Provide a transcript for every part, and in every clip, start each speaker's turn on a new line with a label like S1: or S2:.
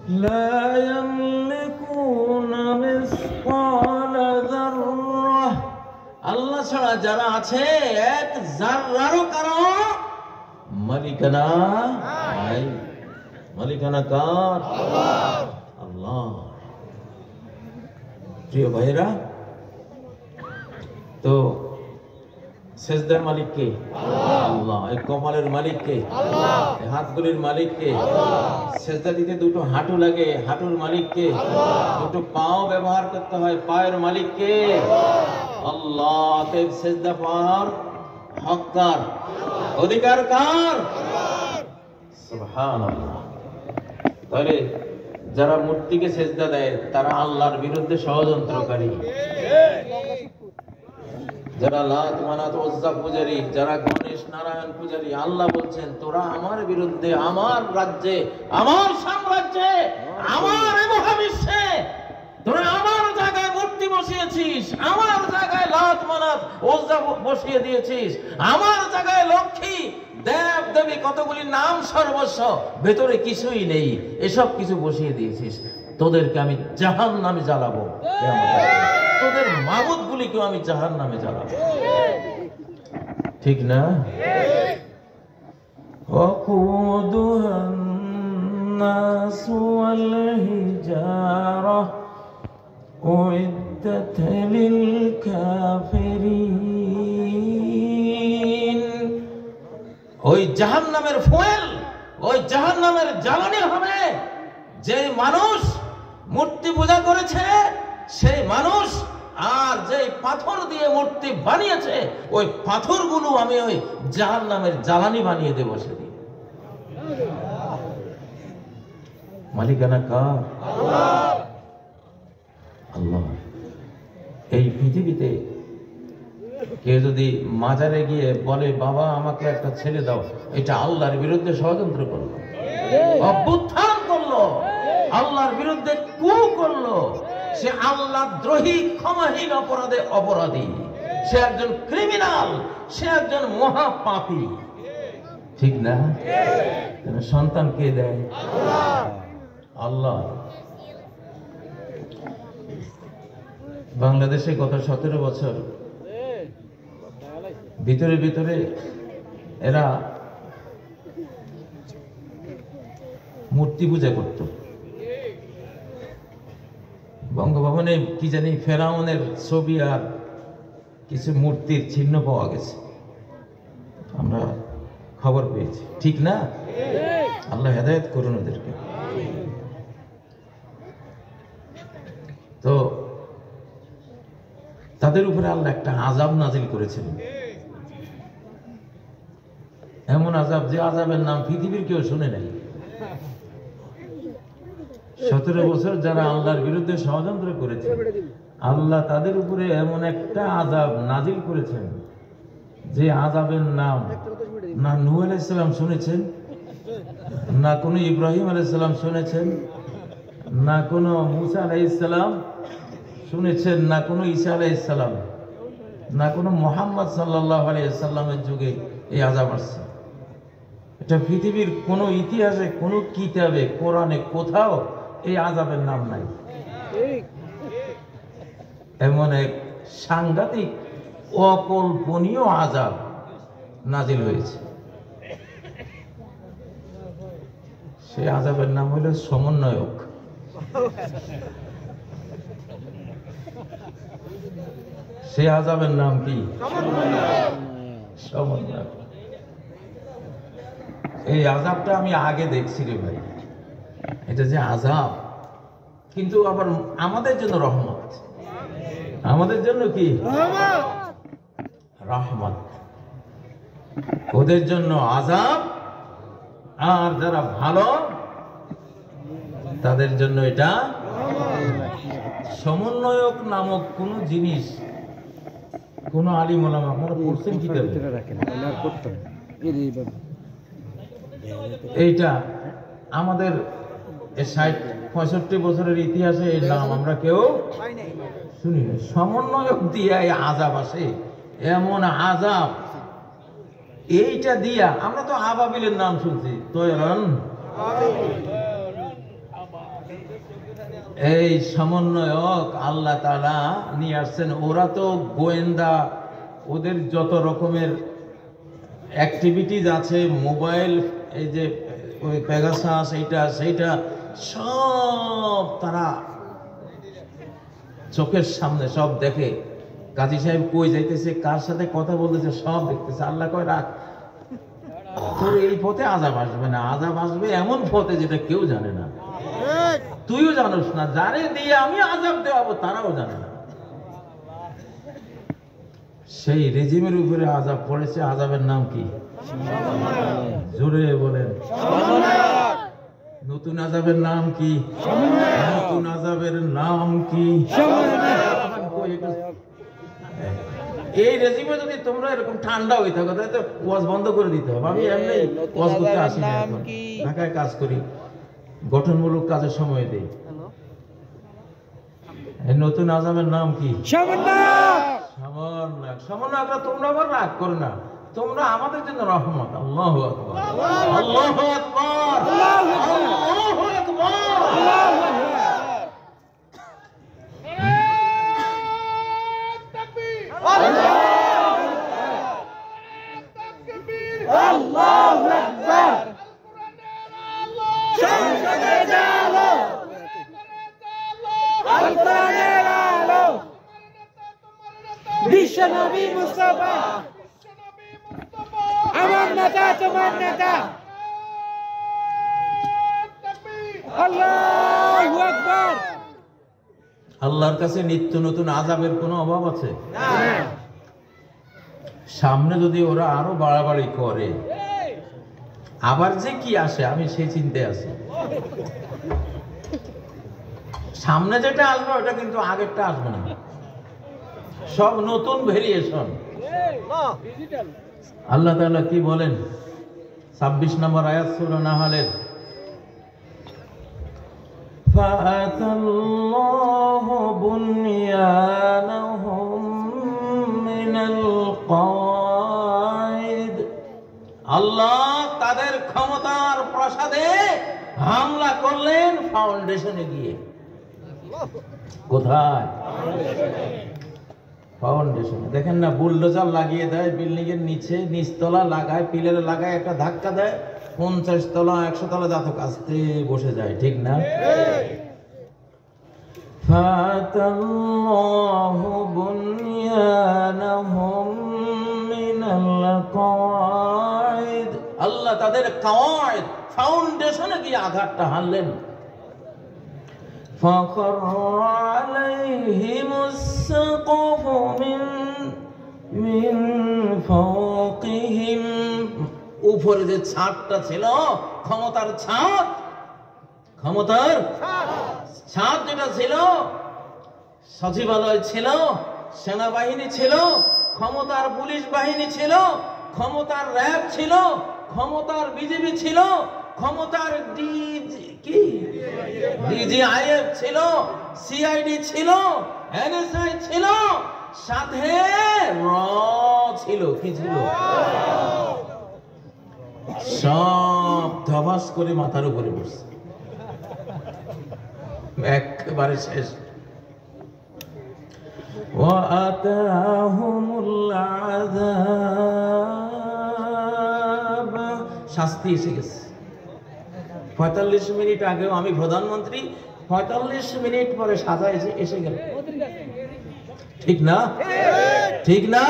S1: لا يملكون مثقال ذرة আল্লাহ ছাড়া যারা আছে এক যাররারও কারো মালিকানা নাই। মালিকানা কার? আল্লাহ। প্রিয় ভাইরা, তো সেজদার মালিক কে? আল্লাহ। এই কপালের মালিক কে? আল্লাহ। এই হাতগুলির মালিক কে? আল্লাহ। সেজদা দিতে দুটো হাঁটু লাগে, হাঁটুর মালিক কে? আল্লাহ। দুটো পাও ব্যবহার করতে হয়, পায়ের মালিক কে? আল্লাহ। তে সেজদা পাওয়ার হক কার? অধিকার কার? সুবহানাল্লাহ। তাহলে যারা মূর্তিকে সেজদা দেয় তারা আল্লাহর বিরুদ্ধে ষড়যন্ত্রকারী। যারা লাত মানাত উজ্জা পূজারী, যারা গণেশ নারায়ণ পূজারী, আল্লাহ বলছেন তোরা আমার বিরুদ্ধে, আমার রাজ্যে, আমার সাম্রাজ্যে, আমার মহাবিশ্বে তোরা আমার জায়গায় মূর্তি বসিয়েছিস, আমার জায়গায় লাত মানাত উজ্জা বসিয়ে দিয়েছিস, আমার জায়গায় লক্ষ্মী দেব দেবী কতগুলি নাম সর্বস্ব, ভেতরে কিছুই নেই, এসব কিছু বসিয়ে দিয়েছিস। তোদেরকে আমি জাহান্নামে জ্বালাবো, তোদের মাবুদ গুলিকেও আমি জাহান্নামে জ্বালাবো। ঠিক না? وقودها الناس والحجارة أعدت للكافرين। ওই জাহান্নামের ফুয়েল, ওই জাহান্নামের জ্বালানি হবে যে মানুষ মূর্তি পূজা করেছে, সেই মানুষ, আর যে পাথর দিয়ে মূর্তি বানিয়েছে ওই পাথরগুলো আমি ওই জাহান্নামের জ্বালানি বানিয়ে দেব সেদিন। মালিকানা কার? আল্লাহ। এই পৃথিবীতে কেউ যদি মাজারে গিয়ে বলে বাবা আমাকে একটা ছেলে দাও, এটা আল্লাহর বিরুদ্ধে ষড়যন্ত্র করলো, অভ্যুত্থান করলো, আল্লাহর বিরুদ্ধে কু করলো, সে আল্লাহ দ্রোহী, ক্ষমাহীন অপরাধে অপরাধী, সে একজন ক্রিমিনাল, সে একজন মহাপাপী। ঠিক না? সন্তান কে দেয়? আল্লাহ। বাংলাদেশে গত 17 বছর ভিতরে ভিতরে এরা মূর্তি পূজা করত। বঙ্গভবনে কি জানি ফেরাউনের ছবি আর কিছু মূর্তির চিহ্ন পাওয়া গেছে, আমরা খবর পেয়েছি। ঠিক না? আল্লাহ হেদায়েত করুন ওদেরকে। তো তাদের উপরে আল্লাহ একটা আযাব নাজিল করেছিলেন, এমন আযাব যে আযাবের নাম পৃথিবীর কেউ শুনে নাই। 17 বছর যারা আল্লাহর বিরুদ্ধে ষড়যন্ত্র করেছে, আল্লাহ তাদের উপরে এমন একটা আযাব নাজিল করেছেন যে আযাবের নাম না নূহ আলাইহিস সালাম শুনেছেন, না কোনো ইব্রাহিম আলাইহিস সালাম শুনেছেন, না কোনো মুসা আলাইহিস সালাম শুনেছেন, না কোনো ঈসা আলাইহিস সালাম, না কোনো মুহাম্মদ সাল্লাল্লাহু আলাইহি সাল্লামের যুগে এই আযাব আসছে। এটা পৃথিবীর কোনো ইতিহাসে, কোনো কিতাবে, কোরআনে কোথাও এই আযাবের নাম নাই। এমন এক সাংঘাতিক অকল্পনীয় আযাব নাজিল হয়েছে। সেই আযাবের নাম হলো সমন্বয়ক। সেই আযাবের নাম কি? সমন্বয়ক। এই আযাবটা আমি আগে দেখছি রে ভাই, এটা যে আযাব, কিন্তু আবার আমাদের জন্য রহমত। আমাদের জন্য কি? রহমত। ওদের জন্য আযাব, আর যারা ভালো তাদের জন্য এটা। সমন্বয়ক নামক কোন জিনিস কোন আলিম ওলামা আপনারা পড়ছেন কি? এইটা আমাদের 60-65 বছরের ইতিহাসে এর নাম আমরা কেউ শুনি না। সমন্বয়ক দিয়ে আযাব আসে, এমন আযাব এইটা দিয়া। আমরা তো আবাবিলের নাম শুনছি, তয়রান এই সমন্বয়ক আল্লাহ তাআলা নিয়ে আসছেন। ওরা তো গোয়েন্দা, ওদের যত রকমের অ্যাক্টিভিটিস আছে, মোবাইল, এই যে ওই পেগাসাস, এইটা সেইটা সব তারা চোখের সামনে সব দেখে। কাজী সাহেব কই যাইতেছে, কার সাথে কথা বলতেছে, সব দেখতেছে। আল্লাহ কয় রাখ, তোর এই পথে আযাব আসবে না, আযাব আসবে এমন পথে যেটা কেউ জানে না, তুইও জানোস না, যারে দিয়ে আমি আযাব দেওয়াবো তারাও জানে না। সেই রেজিমের উপরে আযাব পড়েছে। আযাবের নাম কি? জোরে বলেন। নতুন আযাবের নাম কি? নতুন আযাবের নাম কি? এই রেজিমে যদি তোমরা এরকম ঠান্ডা হয়ে থাকো তাহলে তো ওয়াজ বন্ধ করে দিতে হবে। আমি এমনি ওয়াজ করতে আসি না, এখন ঢাকায় কাজ করি, গঠনমূলক কাজের সময় দেই। এই নতুন আযাবের নাম কি? সমন্বয়ক। সমন্বয়করা তোমরা আবার রাগ করো না, তোমরা আমাদের জন্য রহমত। আল্লাহু আকবার, আল্লাহু আকবার, আল্লাহু আকবার।
S2: বিশ্বনবী মুস্তাফা আমার নেতা, তোমার নেতা। আল্লাহু আকবার।
S1: আল্লাহর কাছে নিত্য নতুন আযাবের কোনো অভাব আছে? সামনে যদি ওরা আরো বাড়াবাড়ি করে, আবার যে কি আসে আমি সেই চিন্তায় আছি। সামনে যেটা আসবে ওটা কিন্তু আগেরটা আসবে না, সব নতুন ভেরিয়েশন। আল্লাহ তাআলা কি বলেন 26 নম্বর আয়াত সূরা নাহলের, ফাআতাল্লাহু বুনিয়ানাহুম মিনাল কাওয়াইদ। আল্লাহ তাদের ক্ষমতার প্রাসাদে হামলা করলেন ফাউন্ডেশনে গিয়ে। কোথায়? ফাউন্ডেশনে। দেখেন না, বুলডোজার লাগিয়ে দেয় বিল্ডিং এর নিচে, নিচতলা লাগায়, পিলারে লাগায়, একটা ধাক্কা দেয়, 50 তলা 100 তলা জাতক আস্তে বসে যায়, ঠিক না? ফাতাল্লাহু বুনিয়ানাহুম মিনাল কাওয়াইদ। আল্লাহ তাদের কাওয়াইদ, ফাউন্ডেশনে গিয়ে আঘাতটা হানলেন। فَخَرَّ عَلَيْهِمُ السَّقْفُ مِنْ فَوْقِهِمْ। উপরে যে ছাদটা ছিল, ক্ষমতার ছাদ, ক্ষমতার ছাদ যেটা ছিল, সচিবালয় ছিল, সেনাবাহিনী ছিল, ক্ষমতার পুলিশ বাহিনী ছিল, ক্ষমতার র্যাব ছিল, ক্ষমতার বিজেপি ছিল, ক্ষমতার ডিজিআইএফ ছিল, সিআইডি ছিল, এনএসআই ছিল, সাথে র ছিল। কি ছিল? সব ধবাস করে মাথার উপরে বসছে, একেবারে শেষ। শাস্তি এসে গেছে। 45 মিনিট আগেও আমি প্রধানমন্ত্রী, 45 মিনিট পরে সাজা এসে গেল। ঠিক না? ঠিক না?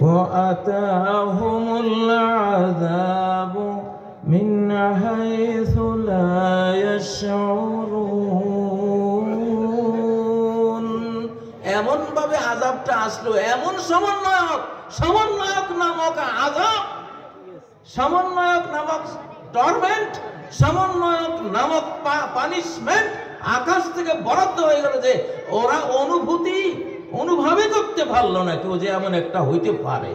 S1: وَأَتَاهُمُ الْعَذَابُ مِنْ حَيْثُ لَا يَشْعُرُونَ। এমন ভাবে আযাবটা আসলো, এমন সমন্বয়ক নামক আযাব, সমন্বয়ক নামক টর্মেন্ট, সমন্বয়ক নামক পানিশমেন্ট আকাশ থেকে বরাদ্দ হয়ে গেল যে ওরা অনুভবই করতে পারলো না কেউ যে এমন একটা হইতে পারে।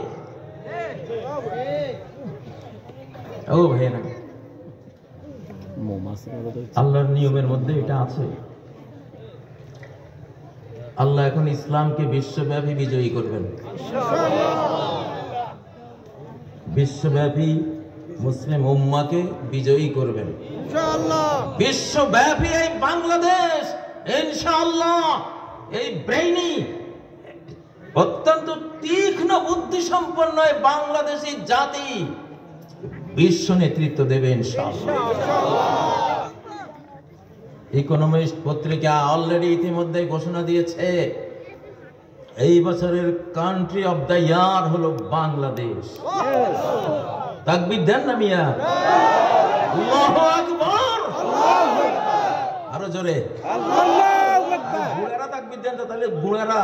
S1: ও ভাই না, আল্লাহর নিয়মের মধ্যে এটা আছে। আল্লাহ এখন ইসলামকে বিশ্বব্যাপী বিজয়ী করবেন। বিশ্বব্যাপী মুসলিম উম্মাকে বিজয়ী করবেন ইনশাআল্লাহ। বিশ্বব্যাপী এই বাংলাদেশ ইনশাআল্লাহ এই ব্রেইনি অত্যন্ত তীক্ষ্ণ বুদ্ধি সম্পন্ন এই বাংলাদেশী জাতি বিশ্ব নেতৃত্ব দেবে ইনশাআল্লাহ। ইকোনমিস্ট পত্রিকা অলরেডি ইতিমধ্যে ঘোষণা দিয়েছে এই বছরের কান্ট্রি অফ দ্য ইয়ার হলো বাংলাদেশ। তাকবীর দেন না মিয়া, আল্লাহু আকবার, আরো জোরে
S2: আল্লাহু আকবার।
S1: বুড়ারা তাকবীর দেন, তাহলে বুড়ারা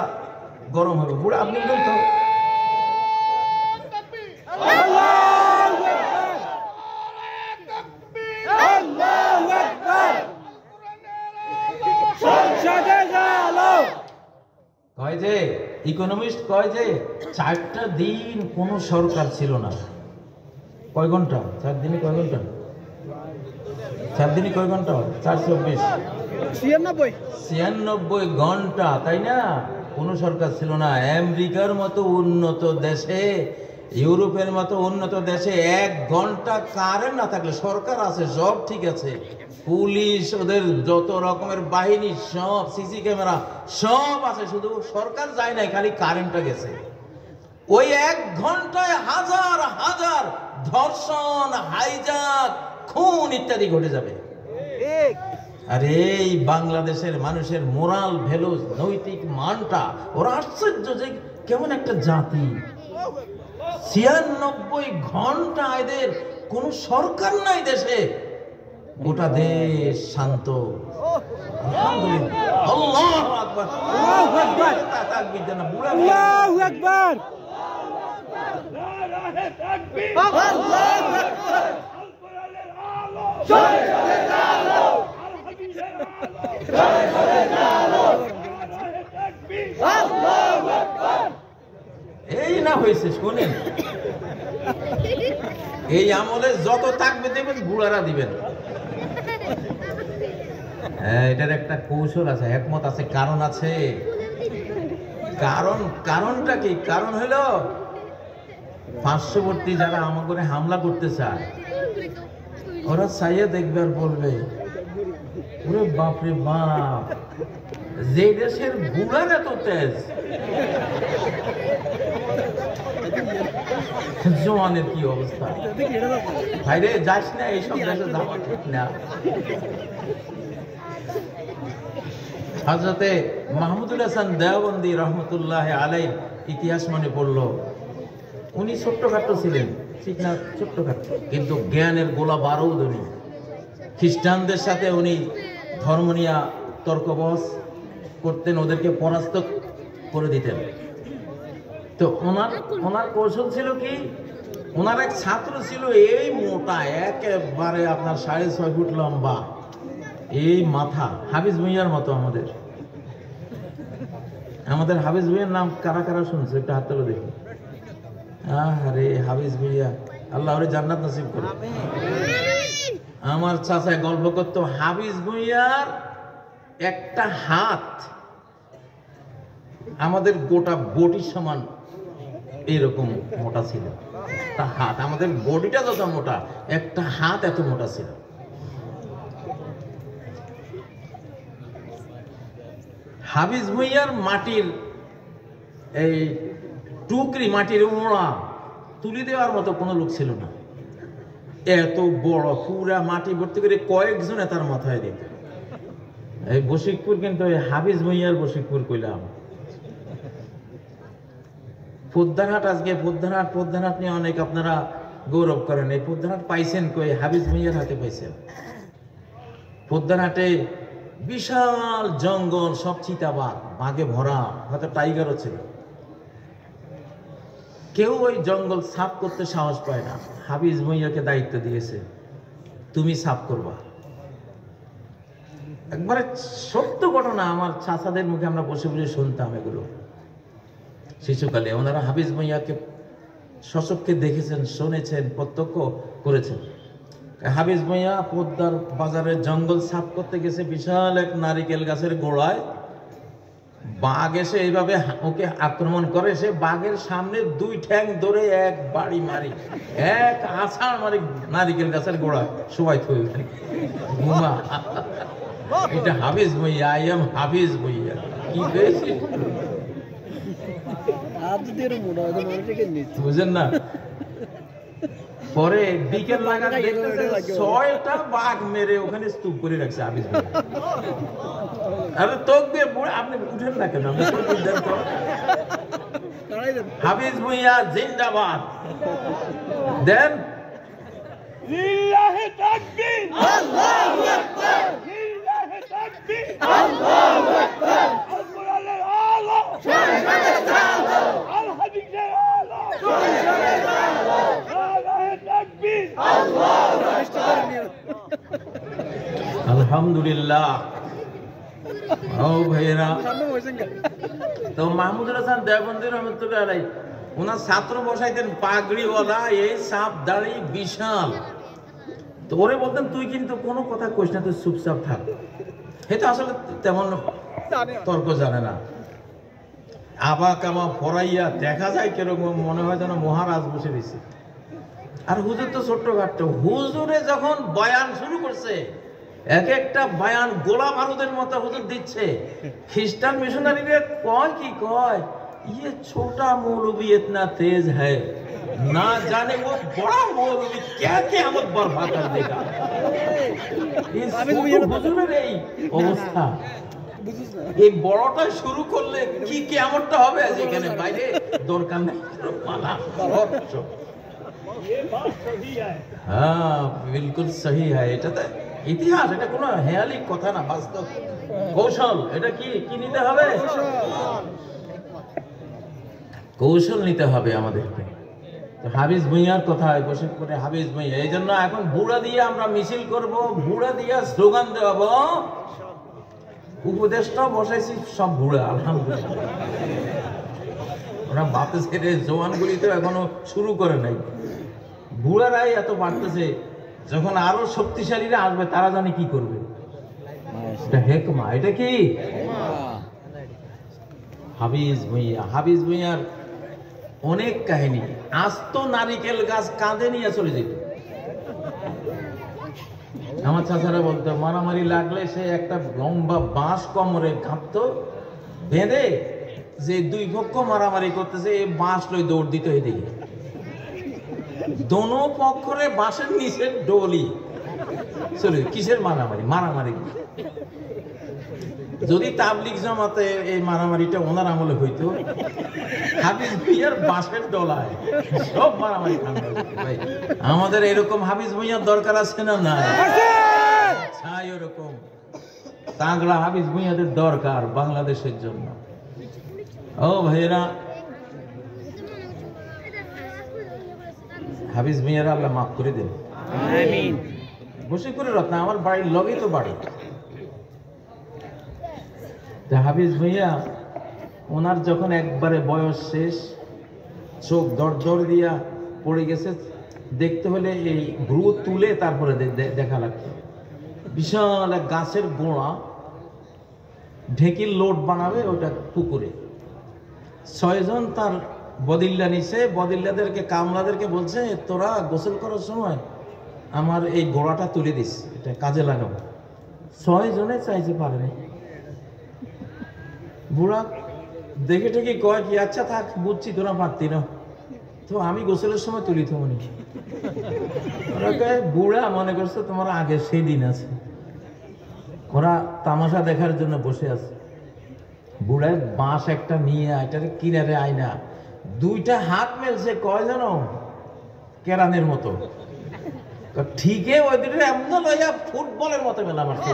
S1: গরম হবে। বুড়া আপনি বলুন তো।
S2: আল্লাহু আকবার। সংসদে যাও।
S1: কয় যে ইকোনমিস্ট কয় যে 4টা দিন কোনো সরকার ছিল না। কয় ঘন্টা? 4 দিনে কয় ঘন্টা? 4 দিনে কয় ঘন্টা? 424 96 ঘন্টা, তাই না? কোনো সরকার ছিল না। আমেরিকার মতো উন্নত দেশে, ইউরোপের মতো উন্নত দেশে 1 ঘন্টা কারেন্ট না থাকলে, সরকার আছে সব ঠিক আছে, পুলিশ ওদের যত রকমের বাহিনী সব, সিসি ক্যামেরা সব আছে, শুধু সরকার যায় নাই, খালি কারেন্টটা গেছে। ওই 1 ঘন্টায় হাজার হাজার ধর্ষণ, হাইজ্যাক, খুন ইত্যাদি ঘটে যাবে। আর এই বাংলাদেশের মানুষের মোরাল ভ্যালুস, নৈতিক মানটা, ওরা আশ্চর্য যে কেমন একটা জাতি, 96 ঘন্টা এদের কোন সরকার নাই দেশে, গোটা দেশ শান্ত। আলহামদুলিল্লাহ, আল্লাহু আকবার,
S2: আল্লাহু আকবার,
S1: তাকবীর দেন না বুড়া,
S2: আল্লাহু আকবার,
S1: এই না হয়েছে। শোনেন, এই আমলে যত তাকবীর দেবেন বুড়ারা দিবেন। হ্যাঁ, এটার একটা কৌশল আছে, একমত আছে, কারণ আছে। কারণটা কি? কারণ হলো পার্শ্ববর্তী যারা আমাকে হামলা করতে চায়, ওরা চাইয়ে দেখবে আর বলবে, ওরে বাপরে বাপ, যে দেশের বুড়ার এত তেজ, জওয়ানের কি অবস্থা। ভাইরে যাস না, এইসব দেশে যাওয়া ঠিক না। হযরতে মাহমুদুল হাসান দেওবন্দি রহমতুল্লাহ আলাইহি ইতিহাস মনে পড়লো। উনি ছোট্টখাট্টো ছিলেন, ঠিক না, ছোট্টখাট্টো, কিন্তু জ্ঞানের গোলা বারুদ। উনি খ্রিস্টানদের সাথে উনি ধর্ম নিয়ে তর্ক বহস করতেন, ওদেরকে পরাস্ত করে দিতেন। তো ওনার কৌশল ছিল কি, ওনার এক ছাত্র ছিল এই মোটা, একেবারে আপনার 6.5 ফুট লম্বা, এই মাথা, হাফিজ ভুঁইয়ার মতো। আমাদের হাফিজ ভুঁইয়ার নাম কারা কারা শুনছে? একটা হাত তুলে দেখি। আরে হাফিজ ভুঁইয়া, আল্লাহ ওরে জান্নাত নসিব করে। আমার চাচা গল্প করতো, হাফিজ ভুঁইয়ার একটা হাত আমাদের গোটা বডির সমান এরকম মোটা ছিল। তা হাত, আমাদের বডিটা যত মোটা, একটা হাত এত মোটা ছিল। হাফিজ ভুঁইয়ার মাটির এই টুকরি, মাটির মোড়া তুলে দেওয়ার মতো কোনো লোক ছিল না। এত বড় পুরা মাটি ভর্তি করে কয়েকজনে তার মাথায় দিত। এই বশিকপুর, কিন্তু এই হাফিজ ভুঁইয়ার বশিকপুর কইলাম। পোদ্দারহাট, আজকে পোদ্দারহাট নিয়ে অনেক আপনারা গৌরব করেন। এই পোদ্দারহাট পাইছেন কই? হাফিজ ভুঁইয়ার হাতে পাইছেন। পোদ্দারহাটে বিশাল জঙ্গল, সব চিতাবাঘ, বাঘে ভরা, হয়তো টাইগারও ছিল। কেউ ওই জঙ্গল সাফ করতে সাহস পায় না। হাফিজ ভুঁইয়াকে দায়িত্ব দিয়েছে, তুমি সাফ করবা। একবারে সত্য ঘটনা, আমার চাচাদের মুখে আমরা বসে বসে শুনতাম এগুলো শিশুকালে। ওনারা হাফিজ ভুঁইয়াকে সচক্ষে দেখেছেন, শুনেছেন, প্রত্যক্ষ করেছেন। হাফিজ ভুঁইয়া পোদ্দার বাজারের জঙ্গল সাফ করতে গেছে, বিশাল এক নারিকেল গাছের গোড়ায় বাঘ এসে এইভাবে ওকে আক্রমণ করে, সে বাঘের সামনে 2 ঠ্যাং ধরে এক বাড়ি মারি, এক আছাড় মারি নারিকেল গাছের গোড়া সবাই থই ঘুমা। এটা হাফিজ ভাইয়া, আই এম হাফিজ ভাইয়া। কি হয়েছে বুঝেন না? পরে বিকেল লাগার দেখতেছে 6টা বাঘ মেরে ওখানে স্তূপ করে রাখছে হাফিজ ভাই। আরে তোক দিয়ে বুড়া, আপনি উঠেন না কেন? হাফিজ ভাইয়া জিন্দাবাদ দেন।
S2: লিল্লাহি তাকবীর, আল্লাহু আকবার, লিল্লাহি তাকবীর, আল্লাহু আকবার। আল কোরআনের আলো, শরীয়তের আলো, আল হাদিসের আলো, শরীয়তের আলো। লিল্লাহি তাকবীর, আল্লাহু আকবার।
S1: আলহামদুলিল্লাহ। ও ভাইরা, তো মাহমুদুল হাসান দেওবন্দি রহমতুল্লাহ আলাইহি ওনার ছাত্র বসাইতেন পাগড়িওয়ালা, এই সাপ দাড়ি বিশাল। তো ওরে বলতেন তুই কিন্তু কোনো কথা কইস না, তুই চুপচাপ থাক। এটা আসলে তেমন তর্ক জানে না। আবা কামা ফরাইয়া দেখা যায় কিরকম, মনে হয় যেন মহারাজ বসে দিছে। আর হুজুর তো ছোট্ট খাট্ট। হুজুরে যখন বয়ান শুরু করছে, এক একটা বয়ান গোলা বারুদের মতো হুজুর দিচ্ছে। খ্রিস্টান মিশনারিরা কয় কি কয়, ये छोटा मौलवी इतना तेज है, ना जाने वो बड़ा मौलवी क्या क़यामत बर्पा कर देगा। इस হুজুরের এই অবস্থা, এই বড়টা শুরু করলে কি কিয়ামতটা হবে যেখানে বাইরে দরকার নেই মালা। হ্যাঁ বিলকুল সহি है। এটা তো ইতিহাস, এটা কোনো হেয়ালি কথা না, বাস্তব কৌশল। এটা কি কি নিতে হবে? কৌশল নিতে হবে আমাদেরকে। তো হাফিজ ভুঁইয়ার কথায় বসে করে হাফিজ ভুঁইয়া, এই জন্য এখন বুড়া দিয়ে আমরা মিছিল করব, বুড়া দিয়ে স্লোগান দেওয়াবো। উপদেশটাও বসাইছি সব বুড়া, আলহামদুলিল্লাহ। ওরা ভাবতেছে রে জওয়ানগুলি তো এখনো শুরু করে নাই, বুড়ারাই এত বাড়তেছে। যখন আরো শক্তিশালীরা আসবে তারা জানে কি করবে। এটা হেকমা। এটা কি হাফিজ ভুঁইয়া? হাফিজ ভুঁইয়ার অনেক কাহিনী। আস্ত নারিকেল গাছ কাঁধে নিয়ে চলে যেত। আমার চাচারা বলতো মারামারি লাগলে সে একটা লম্বা বাঁশ কোমরে ঘাপতো, বেঁধে যে 2 পক্ষ মারামারি করতেছে এই বাঁশ লই দৌড় দিতে এদিকে। দোনো পক্ষরে বাঁশের নিচে ডলি চলে। কিসের মারামারি? মারামারি। যদি তাবলিগ জামাতে এই মারামারিটা ওনার আমলে হইতো, হাফিজ ভুঁইয়ার বাঁশের ডলায় সব মারামারি ভাই। আমাদের এরকম হাফিজ ভুঁইয়ার দরকার আছে না? না, চাই ওরকম তাগড়া হাফিজ ভুঁইয়াদের দরকার বাংলাদেশের জন্য। ও ভাইয়েরা, হাফিজ ভুঁইয়ার আল্লাহ মাফ করে দেন, আমিন। বসে করে রত্না আমার বাড়ির লগেই তো বাড়ি। হাফিজ ভুঁইয়া ওনার যখন একবারে বয়স শেষ, চোখ দরদর দিয়া পড়ে গেছে, দেখতে হলে এই ভ্রু তুলে তারপরে দেখা লাগতো। বিশাল এক গাছের গোড়া, ঢেকির লোড বানাবে ওটা পুকুরে। 6 জন তার বদিল্লা নিছে। বদিল্লাদেরকে, কামলাদেরকে বলছে তোরা গোসল করার সময় আমার এই গোড়াটা তুলে দিস, এটা কাজে লাগাবো। 6 জনে চাইছে, পারেনি। বুড়া দেখে ঠেকে কয় কি আচ্ছা থাক, বুঝছি তোরা পারতি না, তো আমি গোসলের সময় তুলি তো মনে। ওরা কয় বুড়া মনে করছে তোমার আগে সেই দিন আছে। ওরা তামাশা দেখার জন্য বসে আছে। বুড়ায় বাঁশ একটা নিয়ে এটার কিনারে আয়না 2টা হাত মেলছে, কয় যেন কেরানের মতো। ঠিকই ওই দুটো এমন লইয়া ফুটবলের মতো মেলা মারছে।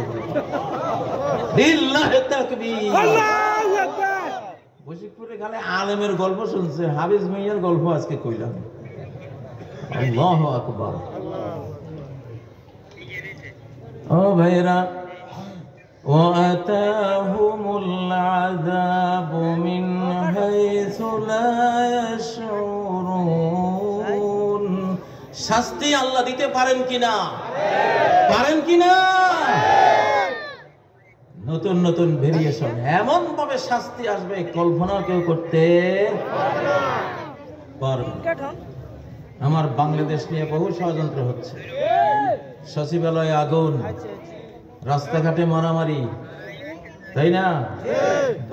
S1: লিল্লাহি তাকবীর, আল্লাহু আকবার। বশিকপুরে গেলে আলেমের গল্প শুনছে, হাফিজ ভুঁইয়ার গল্প আজকে কইলাম। আল্লাহু আকবার। ও ভাইরা, ওয়াতাহুমুল আযাবু মিন হাইসু লা ইয়াশউরুন। শাস্তি আল্লাহ দিতে পারেন কিনা? পারেন কিনা? নতুন নতুন ভেরিয়েশন, এমন ভাবে শাস্তি আসবে কল্পনা কেউ করতে পারবে না। আমার বাংলাদেশ নিয়ে বহু ষড়যন্ত্র হচ্ছে, সচিবালয়ে আগুন, রাস্তাঘাটে মারামারি, তাই না?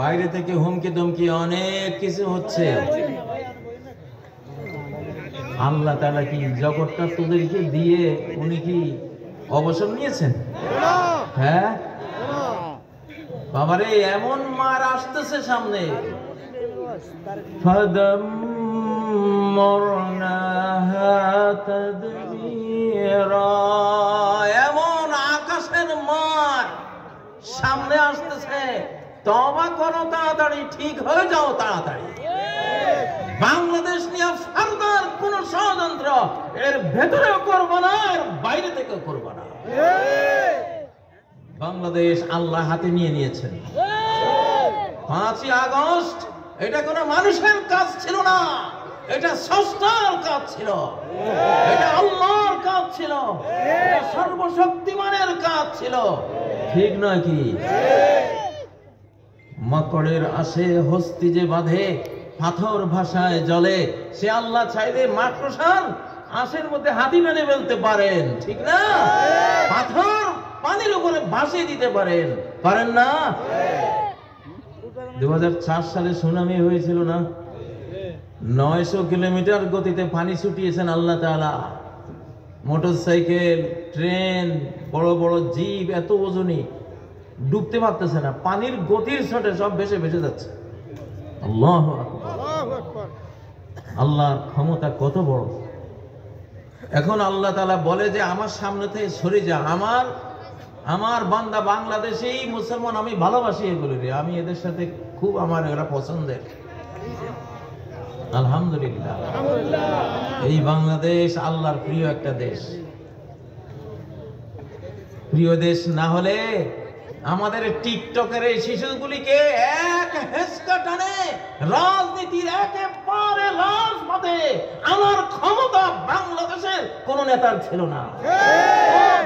S1: বাইরে থেকে হুমকি ধমকি অনেক কিছু হচ্ছে। আল্লাহ তাআলা কি জগৎটা তোদেরকে দিয়ে উনি কি অবসর নিয়েছেন? হ্যাঁ বাবারে, এমন মার আসতেছে সামনে। এমন আকাশের মার সামনে আসতেছে, তওবা করো তাড়াতাড়ি, ঠিক হয়ে যাও তাড়াতাড়ি। বাংলাদেশ নিয়ে ফার্দার কোন ষড়যন্ত্র এর ভেতরেও করবো না, আর বাইরে থেকেও করবো না। বাংলাদেশ আল্লাহ হাতে নিয়ে নিয়েছেন। 5ই আগস্ট এটা কোনো মানুষের কাজ ছিল না, এটা স্রষ্টার কাজ ছিল, এটা আল্লাহর কাজ ছিল, এটা সর্বশক্তিমানের কাজ ছিল, ঠিক নয় কি? মাকড়ের আসে হস্তি যে বাঁধে, পাথর ভাষায় জলে, সে আল্লাহ চাইলে মাকড়সার আশের মধ্যে হাতি মেনে ফেলতে পারেন, ঠিক না? পাথর পানির উপরে ভাসিয়ে দিতে পারেন, পারেন না? 2004 সালে সুনামি হয়েছিল না? 900 কিলোমিটার গতিতে পানি ছুটিয়েছেন আল্লাহ তাআলা। মোটরসাইকেল, ট্রেন, বড় বড় জিপ এত ওজনই ডুবতে পারতেছে না, পানির গতির ছোটে সব ভেসে ভেসে যাচ্ছে। আল্লাহু আকবার, আল্লাহর ক্ষমতা কত বড়। এখন আল্লাহ তাআলা বলে যে আমার সামনে থেকে সরে যা, আমার বান্দা বাংলাদেশী মুসলমান আমি ভালোবাসি, এগুলো রে, আমি এদের সাথে খুব আমার এরা পছন্দের। আলহামদুলিল্লাহ, এই বাংলাদেশ আল্লাহর প্রিয় একটা দেশ। প্রিয় দেশ না হলে আমাদের টিকটকের এই শিশুগুলিকে এক হেসকা টানে রাজনীতির একেবারে রাজপথে আনার ক্ষমতা বাংলাদেশের কোন নেতার ছিল না,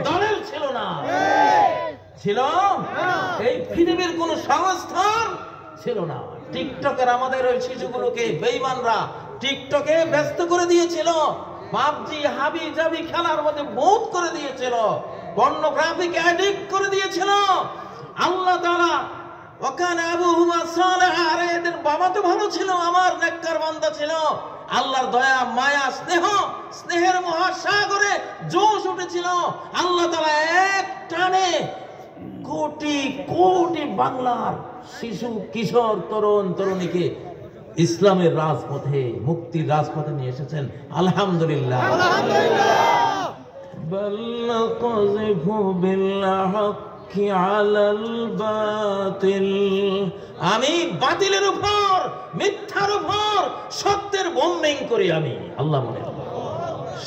S1: দলের ছিল না, ছিল এই পৃথিবীর কোন সংস্থার ছিল না। টিকটকের আমাদের ওই শিশুগুলোকে বেঈমানরা টিকটকে ব্যস্ত করে দিয়েছিল, পাবজি হাবি জাবি খেলার মধ্যে বহুত করে দিয়েছিল, পর্নোগ্রাফিকে অ্যাডিক্ট করে দিয়েছিল। আল্লাহ তাআলা ওয়াকানা আবুহুমা সালিহা, আরে এদের বাবা তো ভালো ছিল, আমার নেককার বান্দা ছিল। আল্লাহর দয়া মায়া স্নেহের মহাসাগরে জোশ উঠেছিল। আল্লাহ তাআলা এক টানে কোটি কোটি বাংলার শিশু কিশোর তরুণ তরুণীকে ইসলামের রাজপথে, মুক্তির রাজপথে নিয়ে এসেছেন। আলহামদুলিল্লাহ, আমি বাতিলের উপর, মিথ্যার উপর সত্যের বোম্বিং করি। আমি আল্লাহ বলেন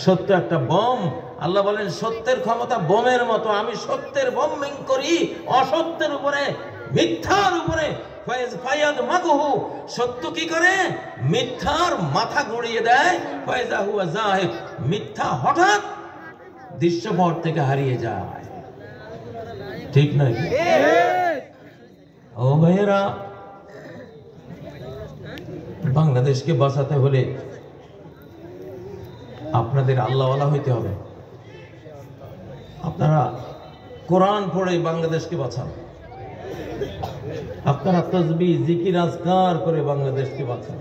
S1: সত্য একটা বোম, আল্লাহ বলেন সত্যের ক্ষমতা বোমের মতো, আমি সত্যের বোম্বিং করি অসত্যের উপরে, মিথ্যার উপরে। সত্য কি করে? মিথ্যার মাথা গড়িয়ে দেয়। মিথ্যা হঠাৎ দৃশ্যপট থেকে হারিয়ে যায়, ঠিক নয়? ও ভাইয়েরা, বাংলাদেশকে বাঁচাতে হলে আপনাদের আল্লাহওয়ালা হইতে হবে। আপনারা কোরআন পড়ে বাংলাদেশকে বাঁচান, আপনারা তাসবিহ জিকির আজকার করে বাংলাদেশকে বাঁচান,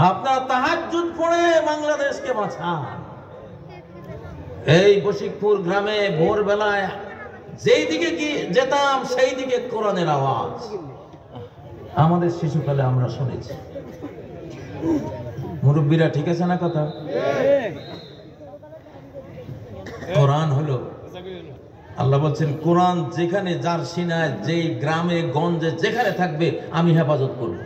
S1: আপনারা তাহাজ্জুদ পড়ে বাংলাদেশকে বাঁচান। এই বশিকপুর গ্রামে ভোরবেলায় যেই দিকে যেতাম সেই দিকে কোরআনের আওয়াজ আমাদের শিশুকালে আমরা শুনেছি। মুরব্বীরা ঠিক আছে না কথা? কোরআন হলো, আল্লাহ বলছেন কোরআন যেখানে যার সিনায়, যেই গ্রামে গঞ্জে যেখানে থাকবে আমি হেফাজত করব।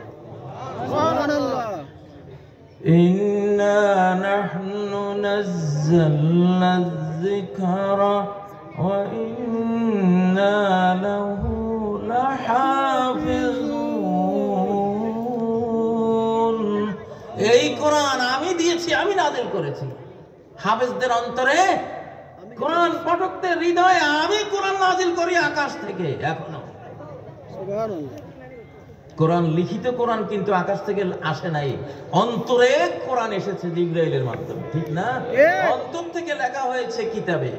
S1: ইন্না নাহনু নাযালনা যিকরা ওয়া ইন্না লাহু লাহাফিজুন। এই কোরআন আমি দিয়েছি, আমি নাযিল করেছি। হাফেজদের অন্তরে, কোরআন পাঠকদের হৃদয়ে আমি কোরআন নাযিল করি আকাশ থেকে এখনো। কোরআন লিখিত কোরআন কিন্তু আকাশ থেকে আসে নাই, অন্তরে কোরআন এসেছে জিবরাইলের মাধ্যমে, ঠিক না? অন্তর থেকে লেখা হয়েছে কিতাবে।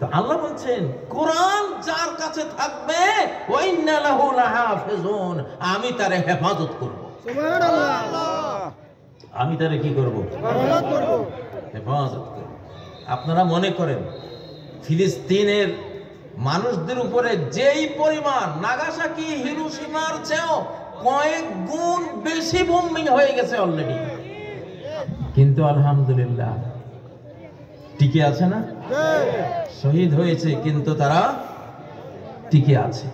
S1: তো আল্লাহ বলছেন কোরআন যার কাছে থাকবে ওয়াইন্না লাহু লাহাফিজুন, আমি তারে হেফাজত করব। সুবহানাল্লাহ। আমি তারে কি করব? হেফাজত করব। আপনারা মনে করেন ফিলিস্তিনের মানুষদের উপরে যেই পরিমাণ নাগাসাকি হিরোশিমার চেয়েও কয়েক গুণ বেশি বোম্বিং হয়ে গেছে অলরেডি, কিন্তু আলহামদুলিল্লাহ টিকে আছে না? শহীদ হয়েছে কিন্তু তারা টিকে আছে।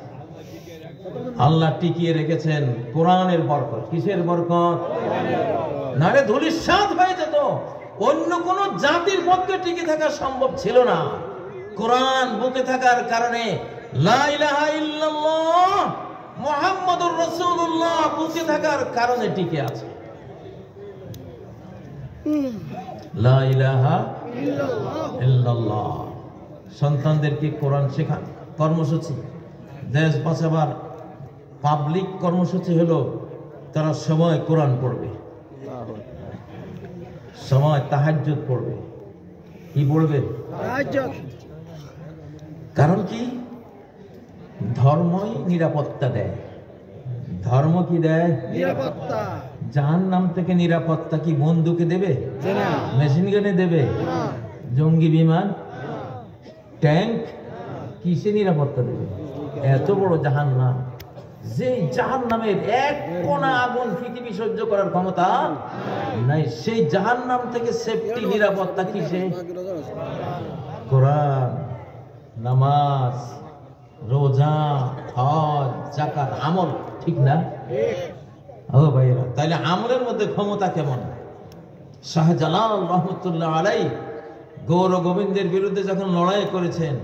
S1: আল্লাহ টিকিয়ে রেখেছেন কোরআনের বরকত। কিসের বরকত? নারে ধূলিসাৎ হয়ে যেত, অন্য কোন জাতির পক্ষে টিকে থাকা সম্ভব ছিল না। কোরআন বুকে থাকার কারণে, লা ইলাহা ইল্লাল্লাহ মুহাম্মাদুর রাসূলুল্লাহ বুকে থাকার কারণে টিকে আছে। লা ইলাহা ইল্লাল্লাহ। সন্তানদেরকে কোরআন শেখান কর্মসূচি, দেশ বাঁচাবার পাবলিক কর্মসূচি হলো তারা সময় কোরআন পড়বে, সময় তাহাজ্জুদ পড়বে। কি পড়বে? তাহাজ্জুদ। কারণ কি? ধর্মই নিরাপত্তা দেয়। ধর্ম কি দেয়? নিরাপত্তা। জাহান্নাম থেকে নিরাপত্তা কি বন্দুকে দেবে? না। মেশিন গানে দেবে? না। জঙ্গি বিমান, ট্যাঙ্ক, কিসে নিরাপত্তা দেবে? এত বড় জাহান্নাম, যে জাহান্নামের এক কোনা আগুন পৃথিবী সহ্য করার ক্ষমতা নাই, সেই জাহান্নাম থেকে সেফটি নিরাপত্তা কিসে? কোরআন, নামাজ, রোজা, হজ, যাকাত, আমল, ঠিক না? ও ভাইরা, তাহলে আমলের মধ্যে ক্ষমতা কেমন? শাহজালাল রহমতুল্লাহ আলাইহি গৌর গোবিন্দের বিরুদ্ধে যখন লড়াই করেছেন,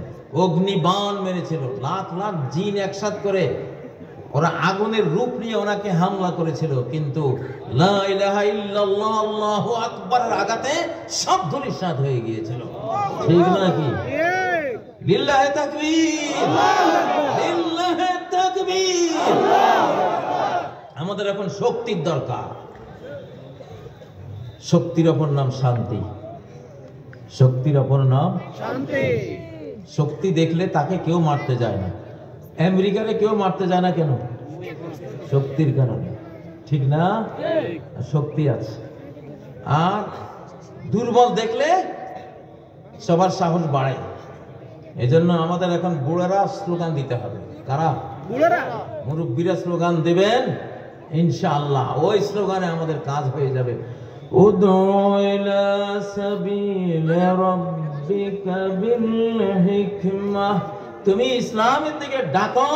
S1: অগ্নিবাণ মেরেছিল, লাখ লাখ জিন একসাথ করে ওরা আগুনের রূপ নিয়ে ওনাকে হামলা করেছিল, কিন্তু লা ইলাহা ইল্লাল্লাহ আল্লাহু আকবারের আঘাতে সব ধূলিসাৎ হয়ে গিয়েছিল, ঠিক নাকি? লিল্লাহি তাকবীর, লিল্লাহি তাকবীর। আমাদের এখন শক্তির দরকার। শক্তির অপর নাম শান্তি। শক্তির অপর নাম শান্তি। শক্তি দেখলে তাকে কেউ মারতে যায় না। আমেরিকারে কেউ মারতে যায় না কেন? শক্তির কারণে, ঠিক না? শক্তি আছে। আর দুর্বল দেখলে সবার সাহস বাড়ে। এজন্য আমাদের এখন বুড়ারা স্লোগান দিতে হবে। কারা? বুড়ারা। মুরব্বীরা স্লোগান দেবেন, ইনশাআল্লাহ ওই স্লোগানে আমাদের কাজ হয়ে যাবে। উদউ ইলা সাবিলি রাব্বিকা বিল হিকমাহ, তুমি ইসলামের দিকে ডাকো,